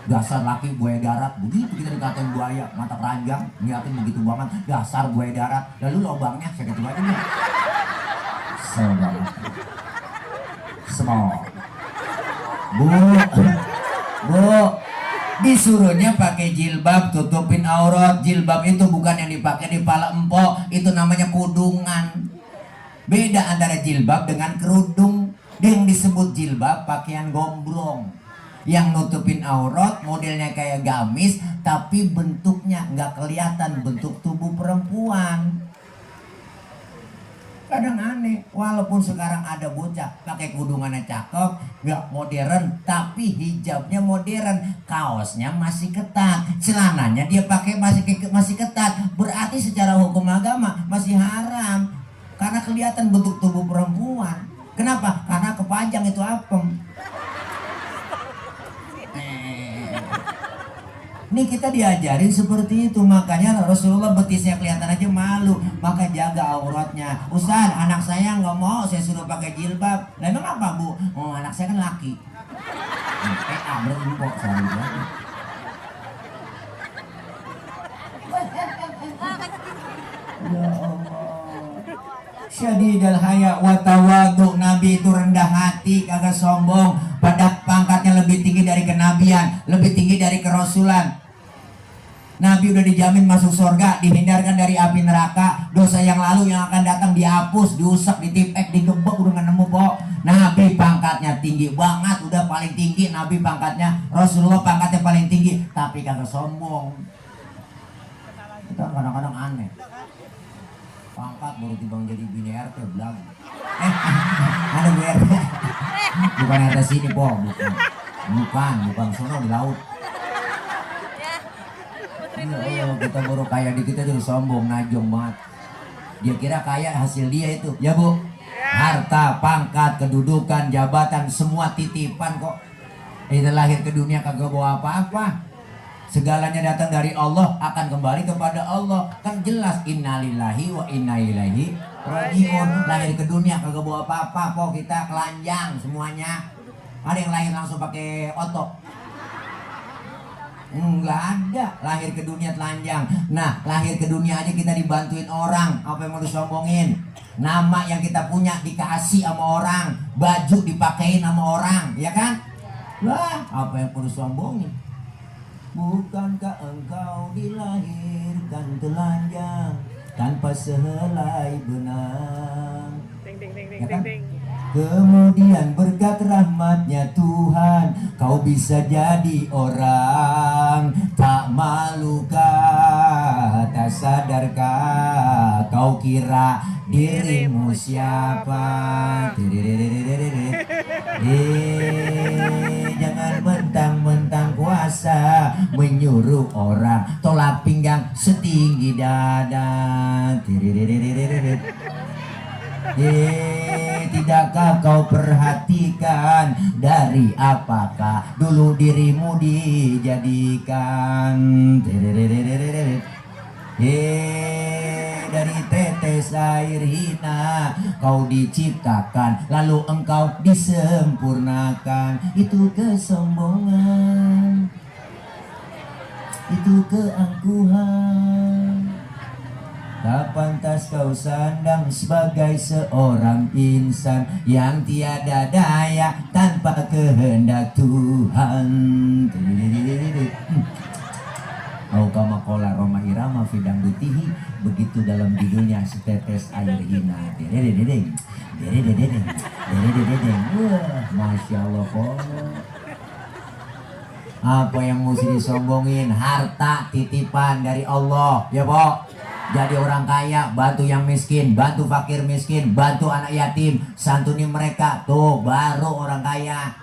Dasar laki buaya darat, begitu kita dikatain buaya mata keranjang, niatin begitu banget, dasar buaya darat. Lalu lubangnya segitu aja nih. Small. Bu, disuruhnya pakai jilbab, tutupin aurat. Jilbab itu bukan yang dipakai di pala empok, itu namanya kudungan. Beda antara jilbab dengan kerudung. Yang disebut jilbab pakaian gombrong yang nutupin aurat, modelnya kayak gamis tapi bentuknya nggak kelihatan bentuk tubuh perempuan. Kadang aneh, walaupun sekarang ada bocah pakai kudungannya cakep, nggak modern, tapi hijabnya modern, kaosnya masih ketat, celananya dia pakai masih ketat, berarti secara hukum agama masih haram. Karena kelihatan bentuk tubuh perempuan. Kenapa? Karena kepanjang itu apem. Ini kita diajarin seperti itu. Makanya Rasulullah betisnya kelihatan aja malu. Maka jaga auratnya. Ustaz, anak saya nggak mau saya suruh pakai jilbab. Lah emang apa bu? Oh, anak saya kan laki. Berempok selalu banget. Ya Allah. Syadidal haya wa tawadu. Nabi itu rendah hati, kagak sombong. Pada pangkatnya lebih tinggi dari kenabian, lebih tinggi dari kerasulan. Nabi udah dijamin masuk surga, dihindarkan dari api neraka. Dosa yang lalu yang akan datang dihapus, diusap, ditipek, digebek, udah gak nemu kok. Nabi pangkatnya tinggi banget, udah paling tinggi Nabi pangkatnya. Rasulullah pangkatnya paling tinggi, tapi kagak sombong. Kita kadang-kadang aneh. Pangkat baru timbang jadi bini RT belag. Ada Bu RT. Bukan RT sini po, bukan sono di laut. Ya Allah, kita baru kaya dikit aja udah sombong, najong banget. Dia kira kaya hasil dia itu, ya Bu. Harta, pangkat, kedudukan, jabatan, semua titipan kok. Kita lahir ke dunia kagak bawa apa-apa. Segalanya datang dari Allah, akan kembali kepada Allah. Kan jelas innalillahi wa inna ilaihi rajiun. Lahir ke dunia kagak bawa apa-apa, kok kita telanjang semuanya. Ada yang lahir langsung pakai otot? Enggak ada, lahir ke dunia telanjang. Nah, lahir ke dunia aja kita dibantuin orang. Apa yang mau disombongin? Nama yang kita punya dikasih sama orang, baju dipakein sama orang, ya kan? Lah, apa yang perlu disombongin? Bukankah engkau dilahirkan telanjang tanpa sehelai benang? Ding ding ding Ya kan? ding ding. Kemudian berkat rahmatnya Tuhan, kau bisa jadi orang tak malukah, tak sadarkah kau kira dirimu siapa? Jangan mentang-mentang kuasa menyuruh orang tolak pinggang setinggi dada. Tidakkah kau perhatikan dari apakah dulu dirimu dijadikan? Dari tetes air hina kau diciptakan, lalu engkau disempurnakan. Itu kesombongan, itu keangkuhan. Tak pantas kau sandang sebagai seorang insan yang tiada daya tanpa kehendak Tuhan. Au kama qala Roma Irama fidang dutihi, begitu dalam judulnya setetes air hina. Dedeng. Wah, Masya Allah kok. Apa yang mesti disombongin? Harta titipan dari Allah, ya Pok. Jadi orang kaya, bantu yang miskin, bantu fakir miskin, bantu anak yatim, santuni mereka. Tuh baru orang kaya.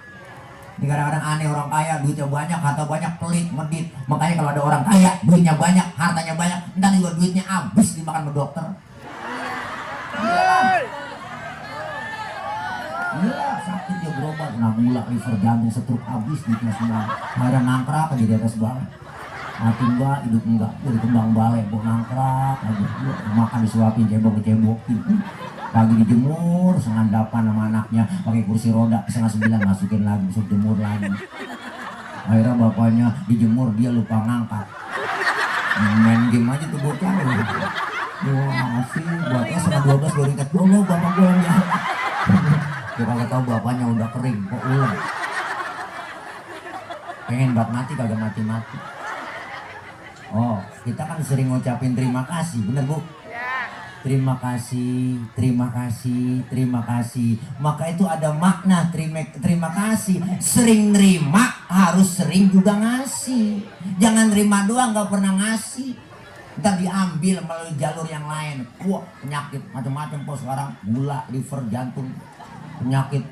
Ini kadang-kadang aneh, orang kaya duitnya banyak, harta banyak, pelit, medit. Makanya kalau ada orang kaya, duitnya banyak, hartanya banyak, entar juga duitnya habis dimakan sama dokter. Iya, sakit dia berobat, kena gula, liver, jantung, stroke, habis duitnya semua. Akhirnya nangkrak aja di atas bawah. Mati enggak, hidup enggak, jadi kembang balai, bok nangkrak aja, makan disuapin, cebok-cebokin. Pagi dijemur, setengah 8 sama anaknya, pakai kursi roda, setengah 9 masukin lagi, masuk jemur lagi. Akhirnya bapaknya dijemur, dia lupa ngangkat. Main game aja tuh bocah. Wah asik, bapaknya setengah 12 baru ingat, Allah bapak gue yang jahat. Dia kagak tahu bapaknya udah kering, kok ulang. Pengen bak mati, kagak mati-mati. Oh, kita kan sering ngucapin terima kasih, bener Bu? Ya. Terima kasih, terima kasih, terima kasih. Maka itu ada makna terima kasih. Sering nerima, harus sering juga ngasih. Jangan nerima doang, gak pernah ngasih. Ntar diambil melalui jalur yang lain. Wah, penyakit macam-macam po sekarang. Gula, liver, jantung, penyakit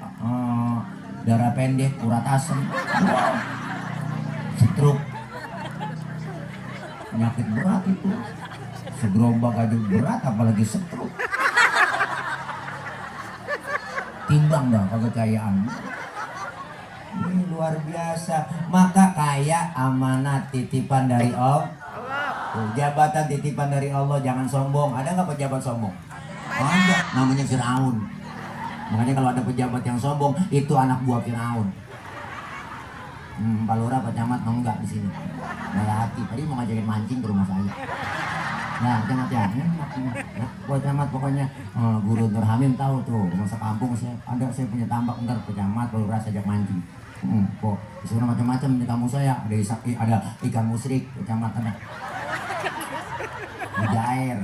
darah pendek, urat asam, stroke. Penyakit berat itu, segerobak aja berat apalagi stroke. Timbang dong kekayaan. Ini luar biasa. Maka kaya amanat titipan dari Allah. Jabatan titipan dari Allah, jangan sombong. Ada nggak pejabat sombong? Ada, namanya Firaun. Makanya kalau ada pejabat yang sombong, itu anak buah Firaun. Pak Lurah, Pak Camat, mau enggak di sini? Hati, tadi mau ngajakin mancing ke rumah saya. Nah, Camat ya, Pak Camat pokoknya Guru Nur Hamim tahu tuh, masa kampung saya punya tambak, ntar Pak Camat, Pak Lurah sajak mancing. Kok disuruh macam-macam di kampung saya, ada ikan musrik, Pak Camat ada. Meja air,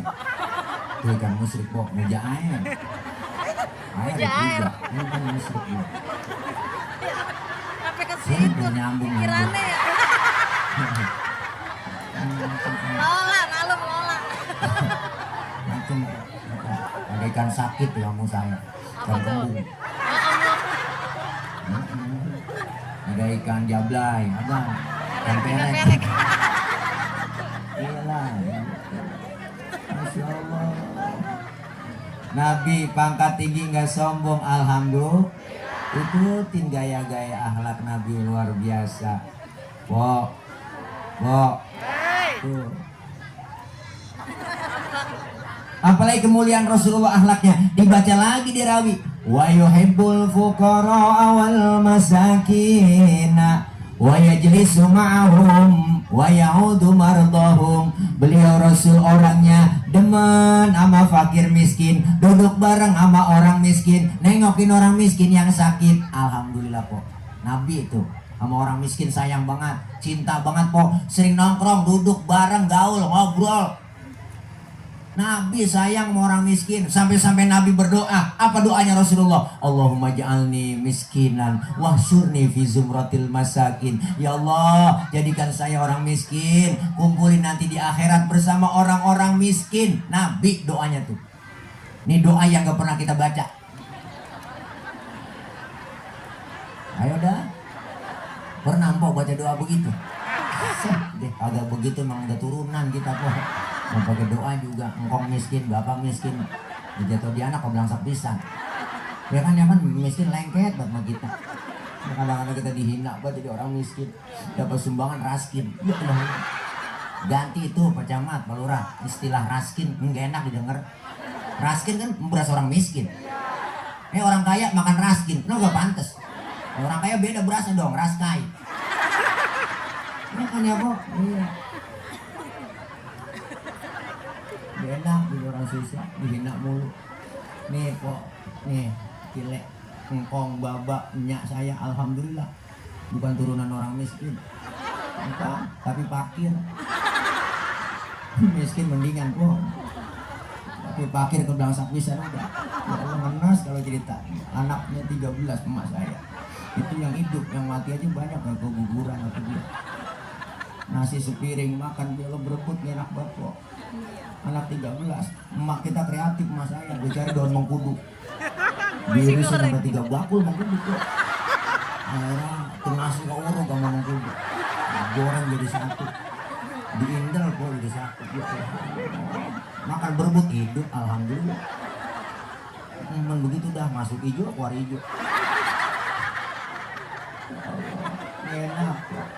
tuh ikan musrik kok, meja air. Air juga, ini kan musrik ya. Itu nyambung pikirannya ya. Lola, malu Lola. Macam ada ikan sakit di kampung saya. Ikan kembung. Ada ikan jablay, ada ikan perek. Iyalah. Masya Allah. Nabi pangkat tinggi nggak sombong, alhamdulillah. Ikutin gaya-gaya akhlak Nabi luar biasa. Tuh. Apalagi kemuliaan Rasulullah akhlaknya, dibaca lagi di rawi. Wa yuhibbul fuqara wal masakina wa yajlisu ma'ahum wa ya'udu mardahum. Beliau Rasul orangnya demen sama fakir miskin, duduk bareng sama orang miskin, nengokin orang miskin yang sakit. Alhamdulillah kok, Nabi itu sama orang miskin sayang banget, cinta banget kok. Sering nongkrong, duduk bareng, gaul, ngobrol. Nabi sayang sama orang miskin. Sampai-sampai Nabi berdoa. Apa doanya Rasulullah? Allahumma ja'alni miskinan wahsyurni fi zumratil masakin. Ya Allah, jadikan saya orang miskin, kumpulin nanti di akhirat bersama orang-orang miskin. Nabi doanya tuh. Ini doa yang gak pernah kita baca. Ayo dah. Pernah mpok baca doa begitu? Deh, agak begitu emang udah turunan kita kok. Mau pakai doa juga, engkong miskin, bapak miskin, dijatuh di anak kok belangsak pisan. Ya kan miskin lengket buat sama kita. Kadang-kadang kita dihina buat jadi orang miskin, dapat sumbangan raskin. Ya Allah. Ganti itu Pak Camat, Pak Lurah, istilah raskin enggak enak didengar. Raskin kan beras orang miskin. Orang kaya makan raskin, no gak pantas. Orang kaya beda berasnya dong, raskai. Ini kan ya kok. Iya. Enak di orang susah, dihina mulu. Nih kok, nih Kilek, engkong, babak, nyak saya alhamdulillah bukan turunan orang miskin. Bukan, tapi fakir. Miskin mendingan kok. Tapi fakir ke belangsak pisan udah. Ya Allah ngenas kalau cerita. Anaknya 13 emak saya. Itu yang hidup, yang mati aja banyak yang keguguran atau dia. Nasi sepiring makan dia lo berebut enak banget kok. Anak 13, emak kita kreatif mas saya, dia cari daun mengkudu. Diri sampai 3 bakul mengkudu kok. Akhirnya nasi ke urut sama mengkudu. Goreng jadi satu. Diindel kok jadi satu. Makan berebut hidup alhamdulillah. Begitu dah masuk hijau keluar hijau. Enak kok.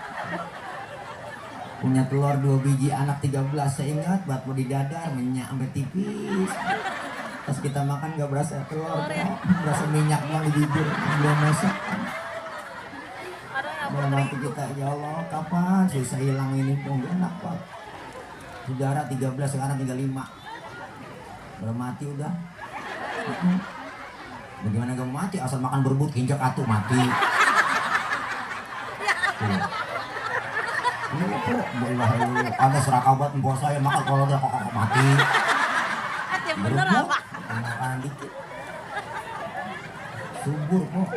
Punya telur 2 biji, anak 13, saya ingat buat di dadar minyak sampai tipis. Pas kita makan gak berasa telur, berasa minyak yang di bibir belum masak. Belum nanti kita, ya Allah kapan susah hilang ini pun enak pak. Saudara 13 sekarang 35, belum mati udah. Bagaimana gak mati asal makan berebut injak atuh mati. Ada serakabat empok saya makan kalau udah kok mati. Yang bener apa? Makan dikit. Subur kok.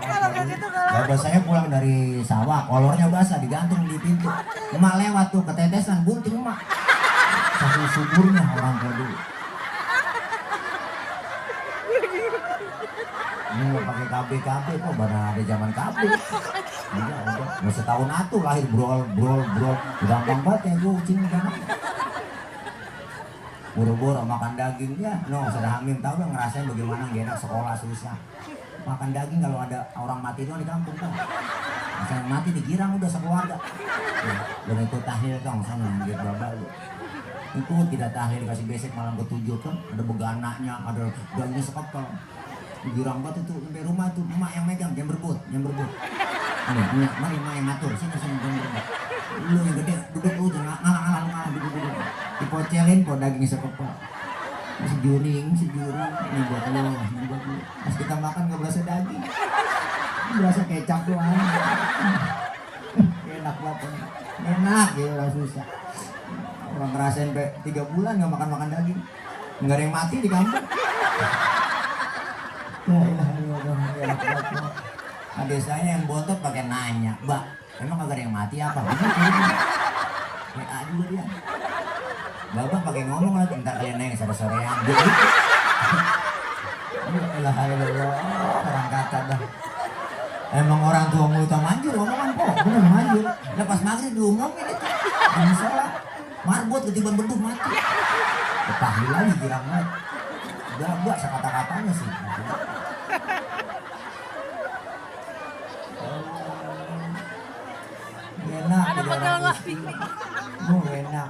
Kalau begitu kalau Bapak saya pulang dari sawah, kolornya basah digantung di pintu. Emak lewat tuh ketetesan bunting emak. Satu suburnya orang tua dulu. Ini nggak pakai KB kok, mana ada zaman KB. Udah, mau setahun atuh lahir brol, gampang banget ya gue kucing kan. Buru-buru makan daging ya, sudah hamil tahu lah ngerasain bagaimana gak enak sekolah susah. Makan daging kalau ada orang mati doang di kampung kan. Misalnya mati dikirang udah sekeluarga. Dan ikut tahlil dong sana gitu babal lu. Itu tidak tahlil kasih besek malam ke-7 kan, ada beganaknya, ada dagingnya sekepel. Girang banget itu sampai rumah itu emak yang megang jam berebut. Ini mari emak yang ngatur sini jam berebut. Lu yang gede duduk lu jangan ngalah duduk. Dipocelin kok daging sekepal. Sejuring ini buat lu. Pas kita makan nggak berasa daging, berasa kecap doang. Enak banget, enak ya susah. Orang ngerasain sampai 3 bulan nggak makan daging, nggak ada yang mati di kampung. Adik saya yang bontot pakai nanya, Mbak, emang kagak ada yang mati apa? WA juga dia. Bapak pakai ngomong lagi, entar kalian neng sore-sorean. Alhamdulillah, orang kata dah. Emang orang tua mulut manjur omongan kok, bener manjur. Lepas maghrib diomongin itu, ini sholat, marbot ketiban beduk mati. Ketahil lagi girang banget. Udah gua sekata-katanya sih. Enak, ada pegang lagi. Enak.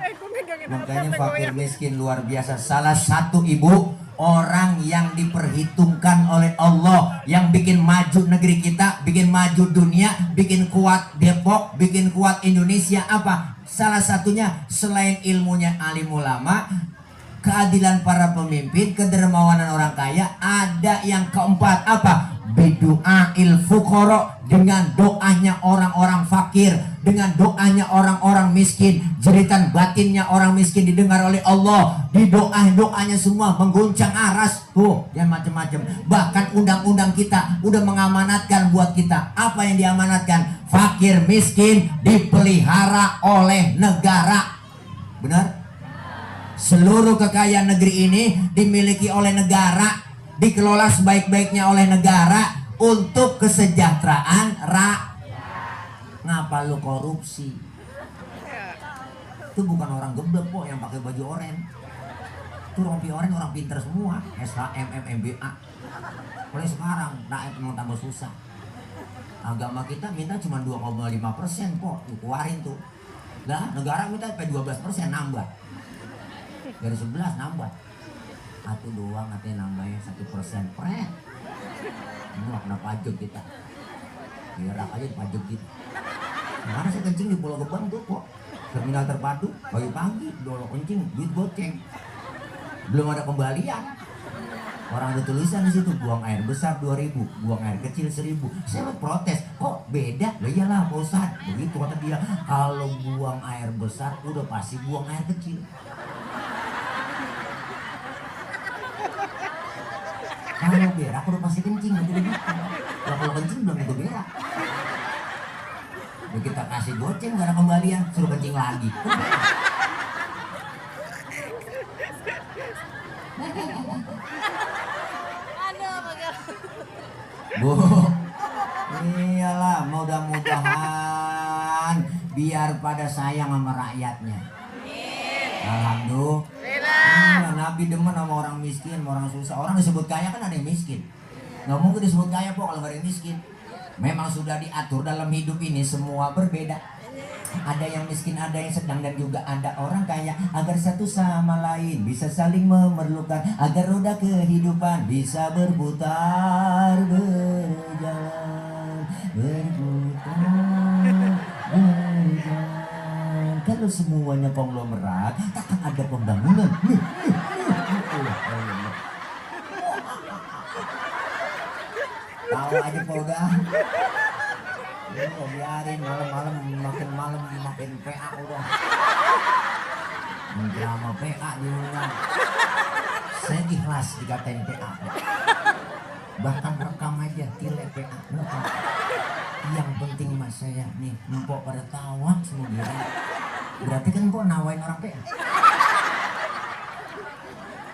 Makanya fakir miskin luar biasa. Salah satu ibu orang yang diperhitungkan oleh Allah, yang bikin maju negeri kita, bikin maju dunia, bikin kuat Depok, bikin kuat Indonesia apa? Salah satunya selain ilmunya alim ulama, keadilan para pemimpin, kedermawanan orang kaya, ada yang keempat apa? Bidu'ail fuqara, dengan doanya orang-orang fakir. dengan doanya orang-orang miskin, jeritan batinnya orang miskin didengar oleh Allah. Di doanya semua mengguncang aras. Tuh, jangan macam-macam. Bahkan undang-undang kita udah mengamanatkan buat kita. Apa yang diamanatkan? Fakir miskin dipelihara oleh negara. Benar? Seluruh kekayaan negeri ini dimiliki oleh negara, dikelola sebaik-baiknya oleh negara untuk kesejahteraan rakyat. Ngapa lu korupsi? Itu bukan orang geblek kok yang pakai baju oranye. Itu rompi oranye orang pinter semua, SHM, MBA. Mulai sekarang rakyat mau tambah susah. Agama kita minta cuma 2,5% kok, keluarin tuh. Lah negara minta sampai 12% nambah. Dari 11 nambah. Satu doang katanya nambahnya 1%. Pret. Ini kena pajak kita. Biar aja pajak kita. Mana saya kencing di Pulau Gebang tuh kok. Terminal terpadu pagi-pagi dolo kencing duit goceng. Belum ada kembalian. Orang ada tulisan di situ, buang air besar 2.000, buang air kecil 1.000. Saya protes, kok beda? Lah iyalah Pak Ustadz. Begitu kata dia, kalau buang air besar udah pasti buang air kecil. Kalau berak udah pasti kencing, nanti begitu. Nah, kalau kencing belum tentu berak. Ya kita kasih goceng gak ada kembalian, suruh kencing lagi. Bu, iyalah mudah-mudahan biar pada sayang sama rakyatnya. Alhamdulillah. Nabi demen sama orang miskin, sama orang susah. Orang disebut kaya kan ada yang miskin. Nggak mungkin disebut kaya kok kalau nggak ada yang miskin. Memang sudah diatur dalam hidup ini semua berbeda. Ada yang miskin, ada yang sedang, dan juga ada orang kaya. Agar satu sama lain bisa saling memerlukan, agar roda kehidupan bisa berputar, berjalan, berputar, berjalan. Kalau semuanya konglomerat, takkan ada pembangunan. Tahu aja Pak udah. Biarin malam-malam makin PA udah. Mendrama PA di rumah. Saya ikhlas dikatain PA. Bahkan rekam aja tilek PA. Yang penting mas saya nih, empok pada tawa semua dia. Berarti kan empok nawain orang PA.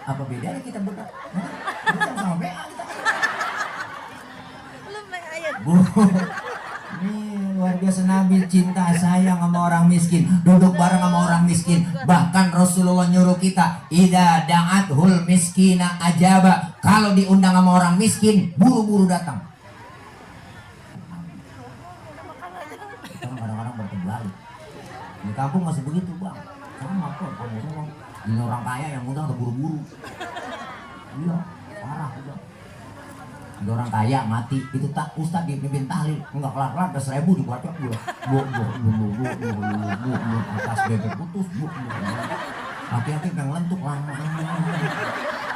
Apa bedanya kita berdua? Bukan sama PA kita. Bu, ini luar biasa Nabi cinta sayang sama orang miskin, duduk bareng sama orang miskin. Bahkan Rasulullah nyuruh kita, idza da'athul miskina ajaba. Kalau diundang sama orang miskin, buru-buru datang. Kita kadang-kadang berkebalik. Di kampung masih begitu bang. Sama kok kamu semua. Ini orang kaya yang undang buru-buru. Iya, parah udah. Ada orang kaya mati, itu tak ustad dipimpin tahlil, enggak kelar-kelar udah 1.000 dibacok bu, atas bebek putus, hati-hati yang lentuk lama.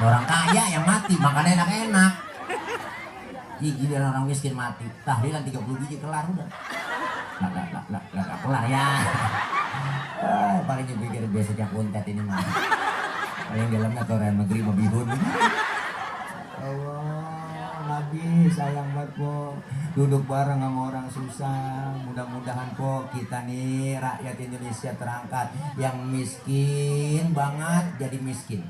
Orang kaya yang mati, makannya enak-enak. Gigi dan orang miskin mati, tahlilan 30 biji kelar udah. Nggak kelar ya. Paling pikir biasanya kuntet ini mah. Paling dalamnya ke Real Negeri mau bihun. Allah. Nabi sayang banget po, duduk bareng sama orang susah. Mudah-mudahan po kita nih rakyat Indonesia terangkat. Yang miskin banget jadi miskin,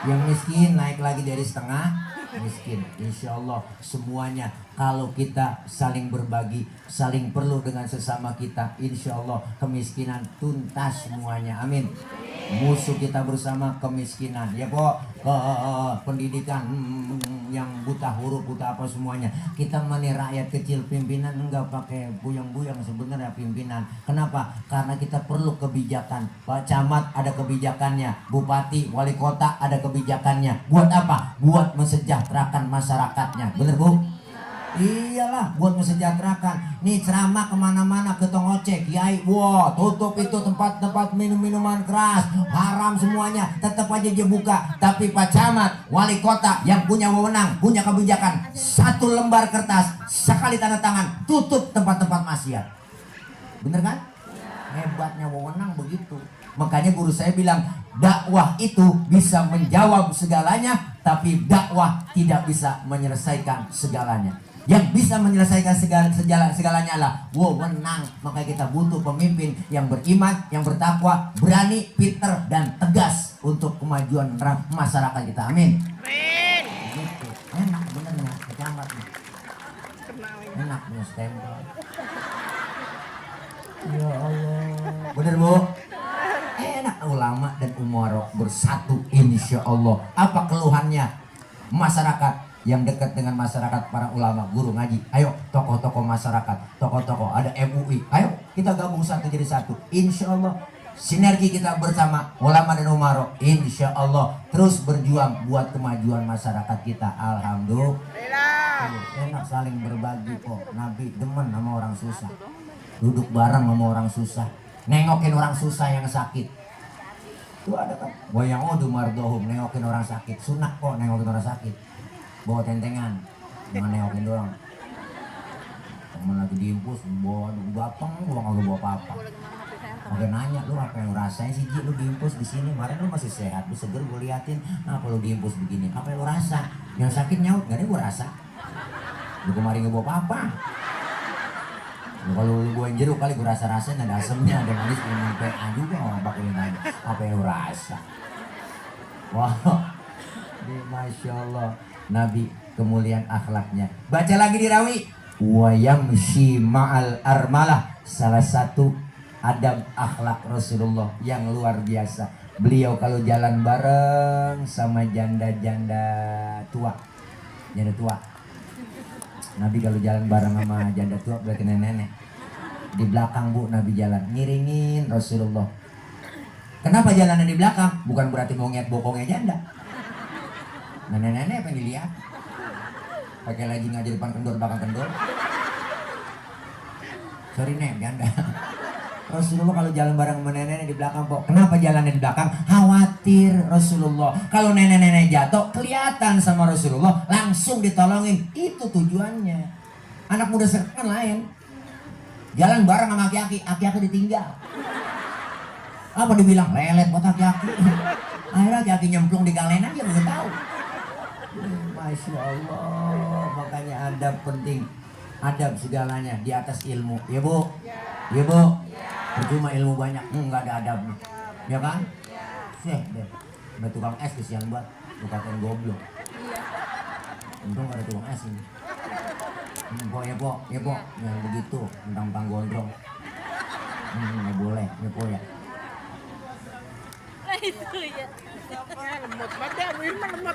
yang miskin naik lagi dari setengah miskin. Insya Allah semuanya kalau kita saling berbagi, saling perlu dengan sesama kita, insya Allah kemiskinan tuntas semuanya. Amin. Musuh kita bersama kemiskinan ya po. Pendidikan yang buta huruf, buta apa semuanya. Kita mani rakyat kecil, pimpinan enggak pakai buyang-buyang sebenarnya pimpinan. Kenapa? Karena kita perlu kebijakan. Pak Camat ada kebijakannya, Bupati, Wali Kota ada kebijakannya. Buat apa? Buat mensejahterakan masyarakatnya. Bener Bu? Iyalah, buat mensejahterakan. Nih ceramah kemana-mana, ke tong ojek, kiai, wow, tutup itu tempat-tempat minum-minuman keras, haram semuanya, tetap aja dia buka. Tapi Pak Camat, Wali Kota yang punya wewenang, punya kebijakan, 1 lembar kertas, sekali tanda tangan, tutup tempat-tempat maksiat. Bener kan? Hebatnya wewenang begitu. Makanya guru saya bilang, dakwah itu bisa menjawab segalanya, tapi dakwah tidak bisa menyelesaikan segalanya. Yang bisa menyelesaikan segalanya adalah wewenang. Makanya kita butuh pemimpin yang beriman, yang bertakwa, berani, pinter, dan tegas untuk kemajuan masyarakat kita. Amin. Gitu. Enak benernya, kecamat nih. Enak nih stempel. Ya Allah. Bener bu? Enak ulama dan umaro bersatu insya Allah. Apa keluhannya masyarakat yang dekat dengan masyarakat, para ulama, guru ngaji? Ayo tokoh-tokoh masyarakat, tokoh-tokoh, ada MUI, ayo kita gabung satu jadi satu. Insya Allah sinergi kita bersama ulama dan umaro, insya Allah terus berjuang buat kemajuan masyarakat kita. Alhamdulillah. Enak saling berbagi kok. Nabi demen sama orang susah, duduk bareng sama orang susah, nengokin orang susah yang sakit. Itu ada kan wayang odu mardohum, nengokin orang sakit. Sunah kok nengokin orang sakit. Bawa tentengan, jangan nengokin doang. Temen lagi diimpus, bawa batang, gua kagak bawa apa-apa. Oke nanya, lu apa yang lu rasain sih Ji? Lu diimpus di sini, kemarin lu masih sehat, lu seger, gua liatin. Nah kalau diimpus begini, apa yang lu rasa? Yang sakit nyaut, gak ada gua rasa. Lu kemarin gak bawa apa-apa. Kalau lu buain jeruk kali gua rasa-rasain ada asemnya, ada manis, ada PA juga orang pakai nanya. Apa yang lu rasa? Wah, Masya Allah. Nabi kemuliaan akhlaknya. Baca lagi di Rawi. Wa yamshi ma'al armalah. Salah satu adab akhlak Rasulullah yang luar biasa. Beliau kalau jalan bareng sama janda-janda tua. Janda tua. Nabi kalau jalan bareng sama janda tua berarti nenek-nenek. Di belakang bu Nabi jalan ngiringin Rasulullah. Kenapa jalannya di belakang? Bukan berarti mau ngeliat bokongnya janda. Nenek-nenek apa yang dilihat? Pakai lagi ngajar depan kendor, belakang kendor. Sorry nek, janda. Rasulullah kalau jalan bareng sama nenek di belakang kok. Kenapa jalannya di belakang? Khawatir Rasulullah. Kalau nenek-nenek jatuh, kelihatan sama Rasulullah, langsung ditolongin. Itu tujuannya. Anak muda sekarang lain. Jalan bareng sama aki-aki, aki-aki ditinggal. Apa dibilang? Lelet buat aki-aki. Akhirnya aki-aki nyemplung di galenan dia nggak tahu. Masya Allah, makanya adab penting. Adab segalanya di atas ilmu. Ya bu? Ya bu? Percuma ilmu banyak, nggak ada adabnya. Ya kan? Seh deh. Ada tukang es kesian banget. Lu katain goblok. Untung gak ada tukang es ini. Po ya po, ya po. Yang begitu, tentang gondrong. Nggak boleh, ya po ya. Itu ya.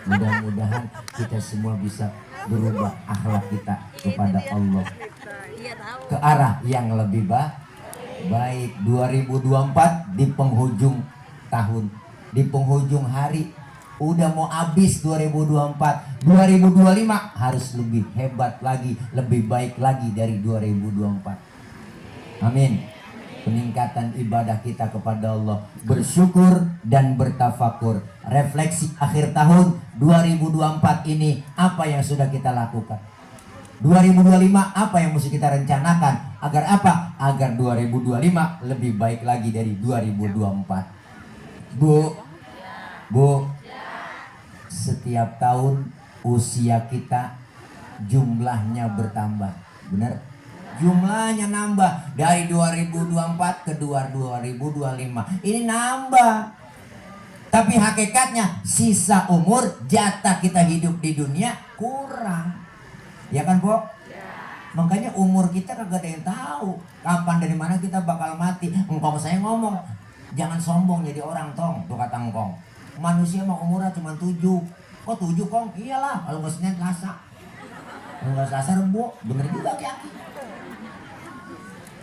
Mudah-mudahan kita semua bisa berubah akhlak kita kepada Allah Iya tahu. ke arah yang lebih baik. 2024 di penghujung tahun, di penghujung hari, udah mau habis 2024. 2025 harus lebih hebat lagi, lebih baik lagi dari 2024. Amin. Peningkatan ibadah kita kepada Allah, bersyukur dan bertafakur. Refleksi akhir tahun 2024 ini, apa yang sudah kita lakukan? 2025 apa yang mesti kita rencanakan? Agar apa? Agar 2025 lebih baik lagi dari 2024. Bu, setiap tahun usia kita jumlahnya bertambah. Benar? Jumlahnya nambah dari 2024 ke 2025. Ini nambah. Tapi hakikatnya sisa umur jatah kita hidup di dunia kurang. Ya kan, Bu? Makanya umur kita kagak ada yang tahu kapan dari mana kita bakal mati. Engkong saya ngomong, jangan sombong jadi orang tong. Tuh kata engkong. Manusia mah umurnya cuma 7. Kok 7 kong? Iyalah, kalau nggak Senin Selasa. Kalau nggak Selasa Rebo, bener juga Ki.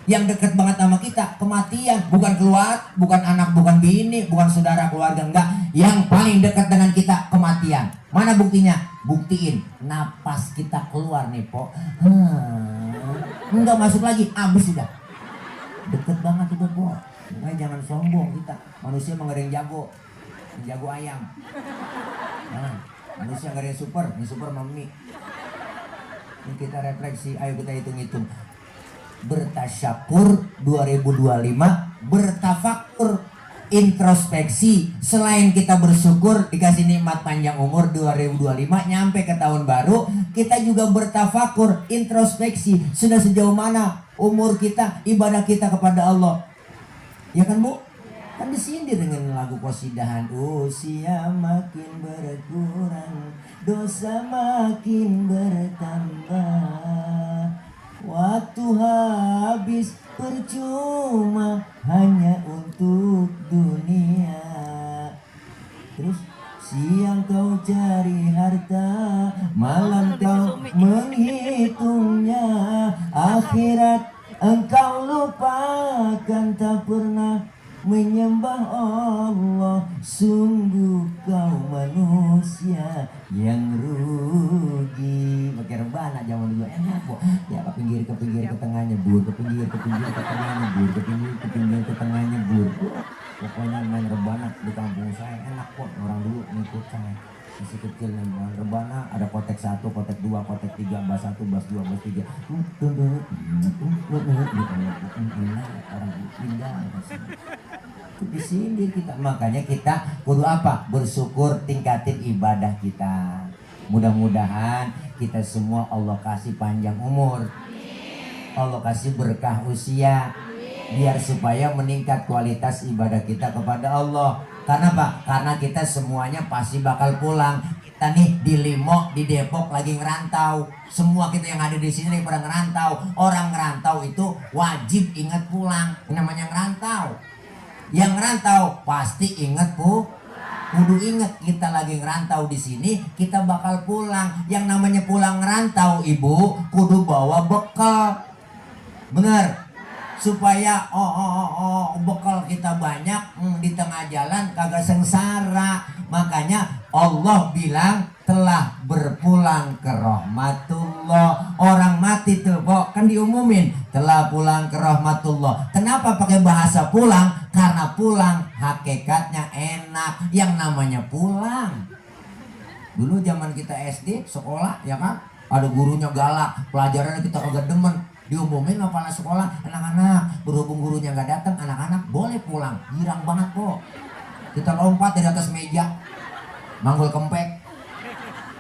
Yang dekat banget sama kita kematian, bukan keluar, bukan anak, bukan bini, bukan saudara, keluarga, enggak. Yang paling dekat dengan kita kematian. Mana buktinya? Buktiin napas kita keluar nih po, enggak masuk lagi, habis sudah. Deket banget itu po. Makanya jangan sombong kita. Manusia mah nggak ada yang jago, ayam. Nah, manusia nggak ada yang super mami. Ini kita refleksi, ayo kita hitung-hitung. bertasyakur 2025, bertafakur, introspeksi. Selain kita bersyukur dikasih nikmat panjang umur 2025 nyampe ke tahun baru, kita juga bertafakur, introspeksi. Sudah sejauh mana umur kita, ibadah kita kepada Allah. Ya kan Bu? Kan disindir dengan lagu qasidahan. Usia makin berkurang, dosa makin bertambah, waktu habis percuma hanya untuk dunia. Terus siang kau cari harta, malam kau menghitungnya, akhirat engkau lupakan, tak pernah menyembah Allah. Sungguh kau manusia yang rugi. Pakai rebana zaman dulu enak kok. Ya ke pinggir ke tengahnya bur, ke pinggir ke tengahnya bur, ke pinggir ke tengahnya bur. Pokoknya main rebana di kampung saya enak kok. Orang dulu ngikut saya masih kecil nih main rebana, ada kotek 1, kotek 2, kotek 3, bas 1, bas 2, bas 3. Orang pindah disindir kita. Makanya kita kudu apa? Bersyukur, tingkatin ibadah kita. Mudah-mudahan kita semua Allah kasih panjang umur, Allah kasih berkah usia, biar supaya meningkat kualitas ibadah kita kepada Allah. Karena apa? Karena kita semuanya pasti bakal pulang. Kita nih di Limo, di Depok lagi ngerantau. Semua kita yang ada di sini pada ngerantau. Orang ngerantau itu wajib ingat pulang. Namanya ngerantau. Yang ngerantau pasti ingat kudu ingat kita lagi ngerantau di sini, kita bakal pulang. Yang namanya pulang ngerantau Ibu, kudu bawa bekal. Bener? Supaya bekal kita banyak di tengah jalan kagak sengsara. Makanya Allah bilang telah berpulang ke rahmatullah. Orang mati tuh kok kan diumumin telah pulang ke rahmatullah. Kenapa pakai bahasa pulang? Karena pulang hakikatnya enak. Yang namanya pulang, dulu zaman kita SD sekolah ya kan, ada gurunya galak, pelajarannya kita kagak demen, diumumin sama kepala sekolah, anak-anak berhubung gurunya nggak datang, anak-anak boleh pulang. Girang banget kok. Kita lompat dari atas meja, manggul kempek.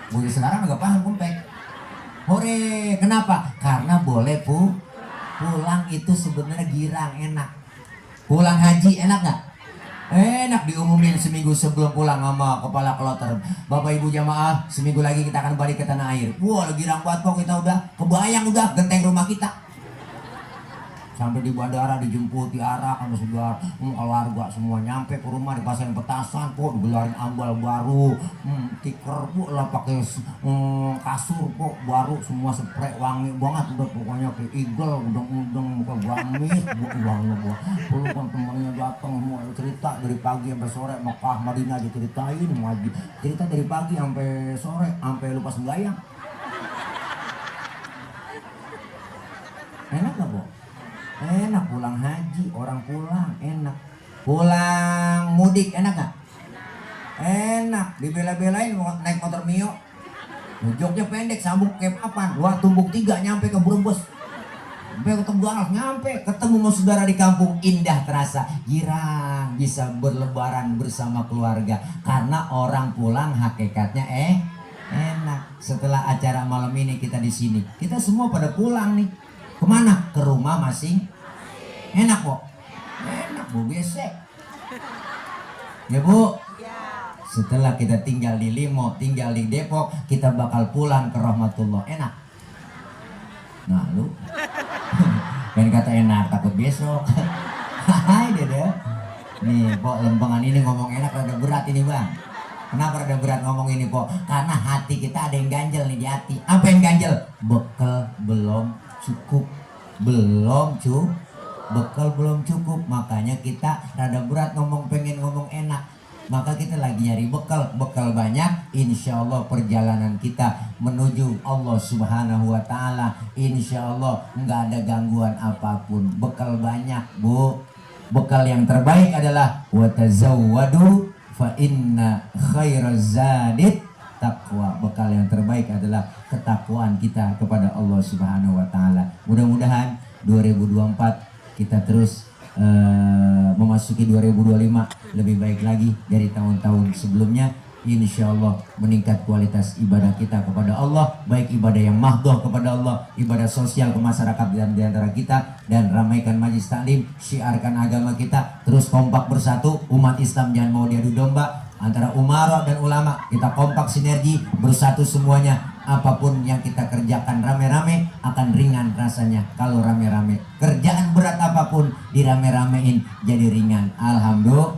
Mulai sekarang agak paham kempek. Hore, kenapa? Karena boleh pulang itu sebenarnya girang, enak. Pulang haji enak nggak? Enak, diumumin seminggu sebelum pulang sama kepala kloter. Bapak ibu jamaah, seminggu lagi kita akan balik ke tanah air. Wah, girang banget kok, kita udah kebayang udah genteng rumah kita. Sampai di bandara dijemput, diarah sama saudara, keluarga semua nyampe ke rumah, dipasang petasan kok, digelarin ambal baru, tikar kok lah pakai kasur kok baru, semua spray wangi banget udah, pokoknya kayak eagle, udang-udang muka gamis, wangi buat. Lalu kan temannya datang semua cerita dari pagi sampai sore, Mekah Madinah diceritain, cerita dari pagi sampai sore, sampai lupa sembahyang. Enak gak Bu? Enak pulang haji, orang pulang enak. Pulang mudik enak gak? Enak, dibela-belain naik motor Mio. Joknya pendek, sambung kayak papan. Wah, tumbuk 3 nyampe ke Brebes. Sampai ke Tegal, nyampe ketemu sama saudara di kampung, indah terasa. Girang bisa berlebaran bersama keluarga. Karena orang pulang hakikatnya enak. Setelah acara malam ini kita di sini, kita semua pada pulang nih. Kemana? Ke rumah masing. Enak kok. Enak Bu, besek. Ya Bu. Setelah kita tinggal di Limo, tinggal di Depok, kita bakal pulang ke rahmatullah. Enak. Nah lu kan kata enak, takut besok. Hai dede. Nih kok lempengan ini ngomong enak rada berat ini Bang. Kenapa rada berat ngomong ini kok? Karena hati kita ada yang ganjel nih di hati. Apa yang ganjel? Bekal belum cukup, bekal belum cukup, makanya kita rada berat ngomong, pengen ngomong enak. Maka kita lagi nyari bekal banyak. Insya Allah perjalanan kita menuju Allah Subhanahu Wa Taala, Insya Allah nggak ada gangguan apapun. Bekal banyak Bu. Bekal yang terbaik adalah watazawwadu fa inna khairaz zadit taqwa. Bekal yang terbaik adalah ketakwaan kita kepada Allah Subhanahu Wa Taala. Mudah-mudahan 2024 kita terus memasuki 2025 lebih baik lagi dari tahun-tahun sebelumnya. Insya Allah meningkat kualitas ibadah kita kepada Allah, baik ibadah yang mahdoh kepada Allah, ibadah sosial ke masyarakat dan di antara kita, dan ramaikan majlis taklim, syiarkan agama kita, terus kompak bersatu. Umat Islam jangan mau diadu domba antara umara dan ulama, kita kompak sinergi bersatu semuanya. Apapun yang kita kerjakan rame-rame akan ringan rasanya kalau rame-rame. Kerjaan berat apapun dirame-ramein jadi ringan. Alhamdulillah.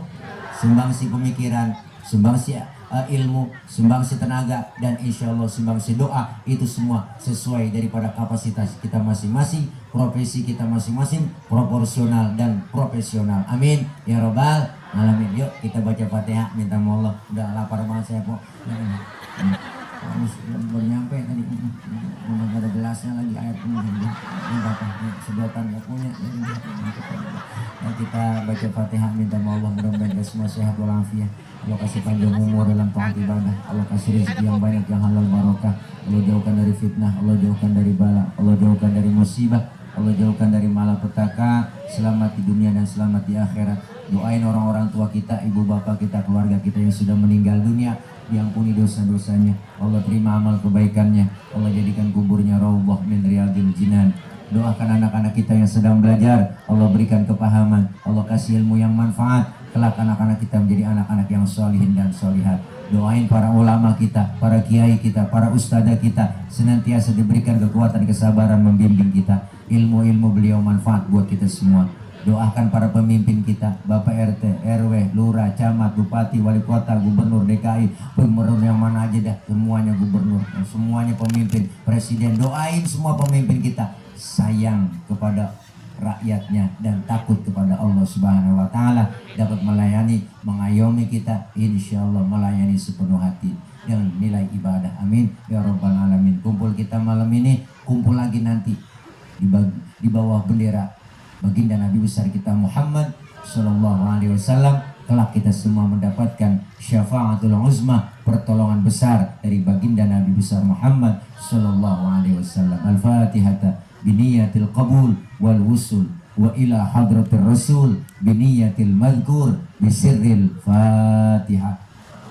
Sumbangsi pemikiran, sumbangsi ilmu, sumbangsi tenaga, dan insya Allah sumbangsi doa, itu semua sesuai daripada kapasitas kita masing-masing, profesi kita masing-masing, proporsional dan profesional. Amin ya robbal alamin. Yuk kita baca Fatihah, minta Allah. Udah lapar banget saya kok. Baru nyampe tadi, udah ada gelasnya lagi, air ini bapak sedotan nggak punya. Kita baca Fatihah, minta Allah mudah-mudahan kita semua sehat walafiat. Allah kasih panjang umur dalam taat ibadah. Allah kasih rezeki yang banyak, yang halal barokah. Allah jauhkan dari fitnah, Allah jauhkan dari bala, Allah jauhkan dari musibah, Allah jauhkan dari malapetaka. Selamat di dunia dan selamat di akhirat. Doain orang-orang tua kita, ibu bapak kita, keluarga kita yang sudah meninggal dunia, diampuni dosa-dosanya, Allah terima amal kebaikannya, Allah jadikan kuburnya raudhah min riyadil jinan. Doakan anak-anak kita yang sedang belajar, Allah berikan kepahaman, Allah kasih ilmu yang manfaat, kelak anak-anak kita menjadi anak-anak yang solihin dan solihat. Doain para ulama kita, para kiai kita, para ustadzah kita, senantiasa diberikan kekuatan, kesabaran membimbing kita. Ilmu-ilmu beliau manfaat buat kita semua. Doakan para pemimpin kita, Bapak RT, RW, Lurah, Camat, Bupati, Wali Kota, Gubernur DKI, gubernur yang mana aja dah, semuanya gubernur, semuanya pemimpin, presiden. Doain semua pemimpin kita sayang kepada rakyatnya dan takut kepada Allah Subhanahu wa Ta'ala, dapat melayani, mengayomi kita, insya Allah melayani sepenuh hati dengan nilai ibadah. Amin ya rabbal alamin. Kumpul kita malam ini, kumpul lagi nanti di bawah bendera baginda Nabi besar kita Muhammad Sallallahu Alaihi Wasallam. Kelak kita semua mendapatkan syafaatul uzma, pertolongan besar dari baginda Nabi besar Muhammad Sallallahu Alaihi Wasallam. Al-Fatihata biniyatil qabul wal wusul wa ila hadratir rasul biniyatil madhkur bisirril Fatihah.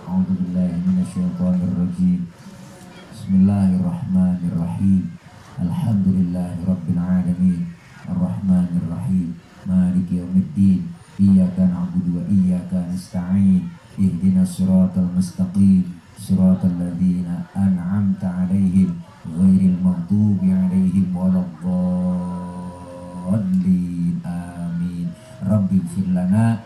A'udzubillahi minasyaitonir rajim. Bismillahirrahmanirrahim. Alhamdulillahi rabbil alamin. Ar-Rahmanir Rahim, Maliki Yaumiddin, Iyyaka na'budu wa iyyaka nasta'in, Ihdinas siratal mustaqim, siratal ladzina an'amta 'alaihim, ghairil maghdubi 'alaihim waladdallin. Amin. Rabbighfir lana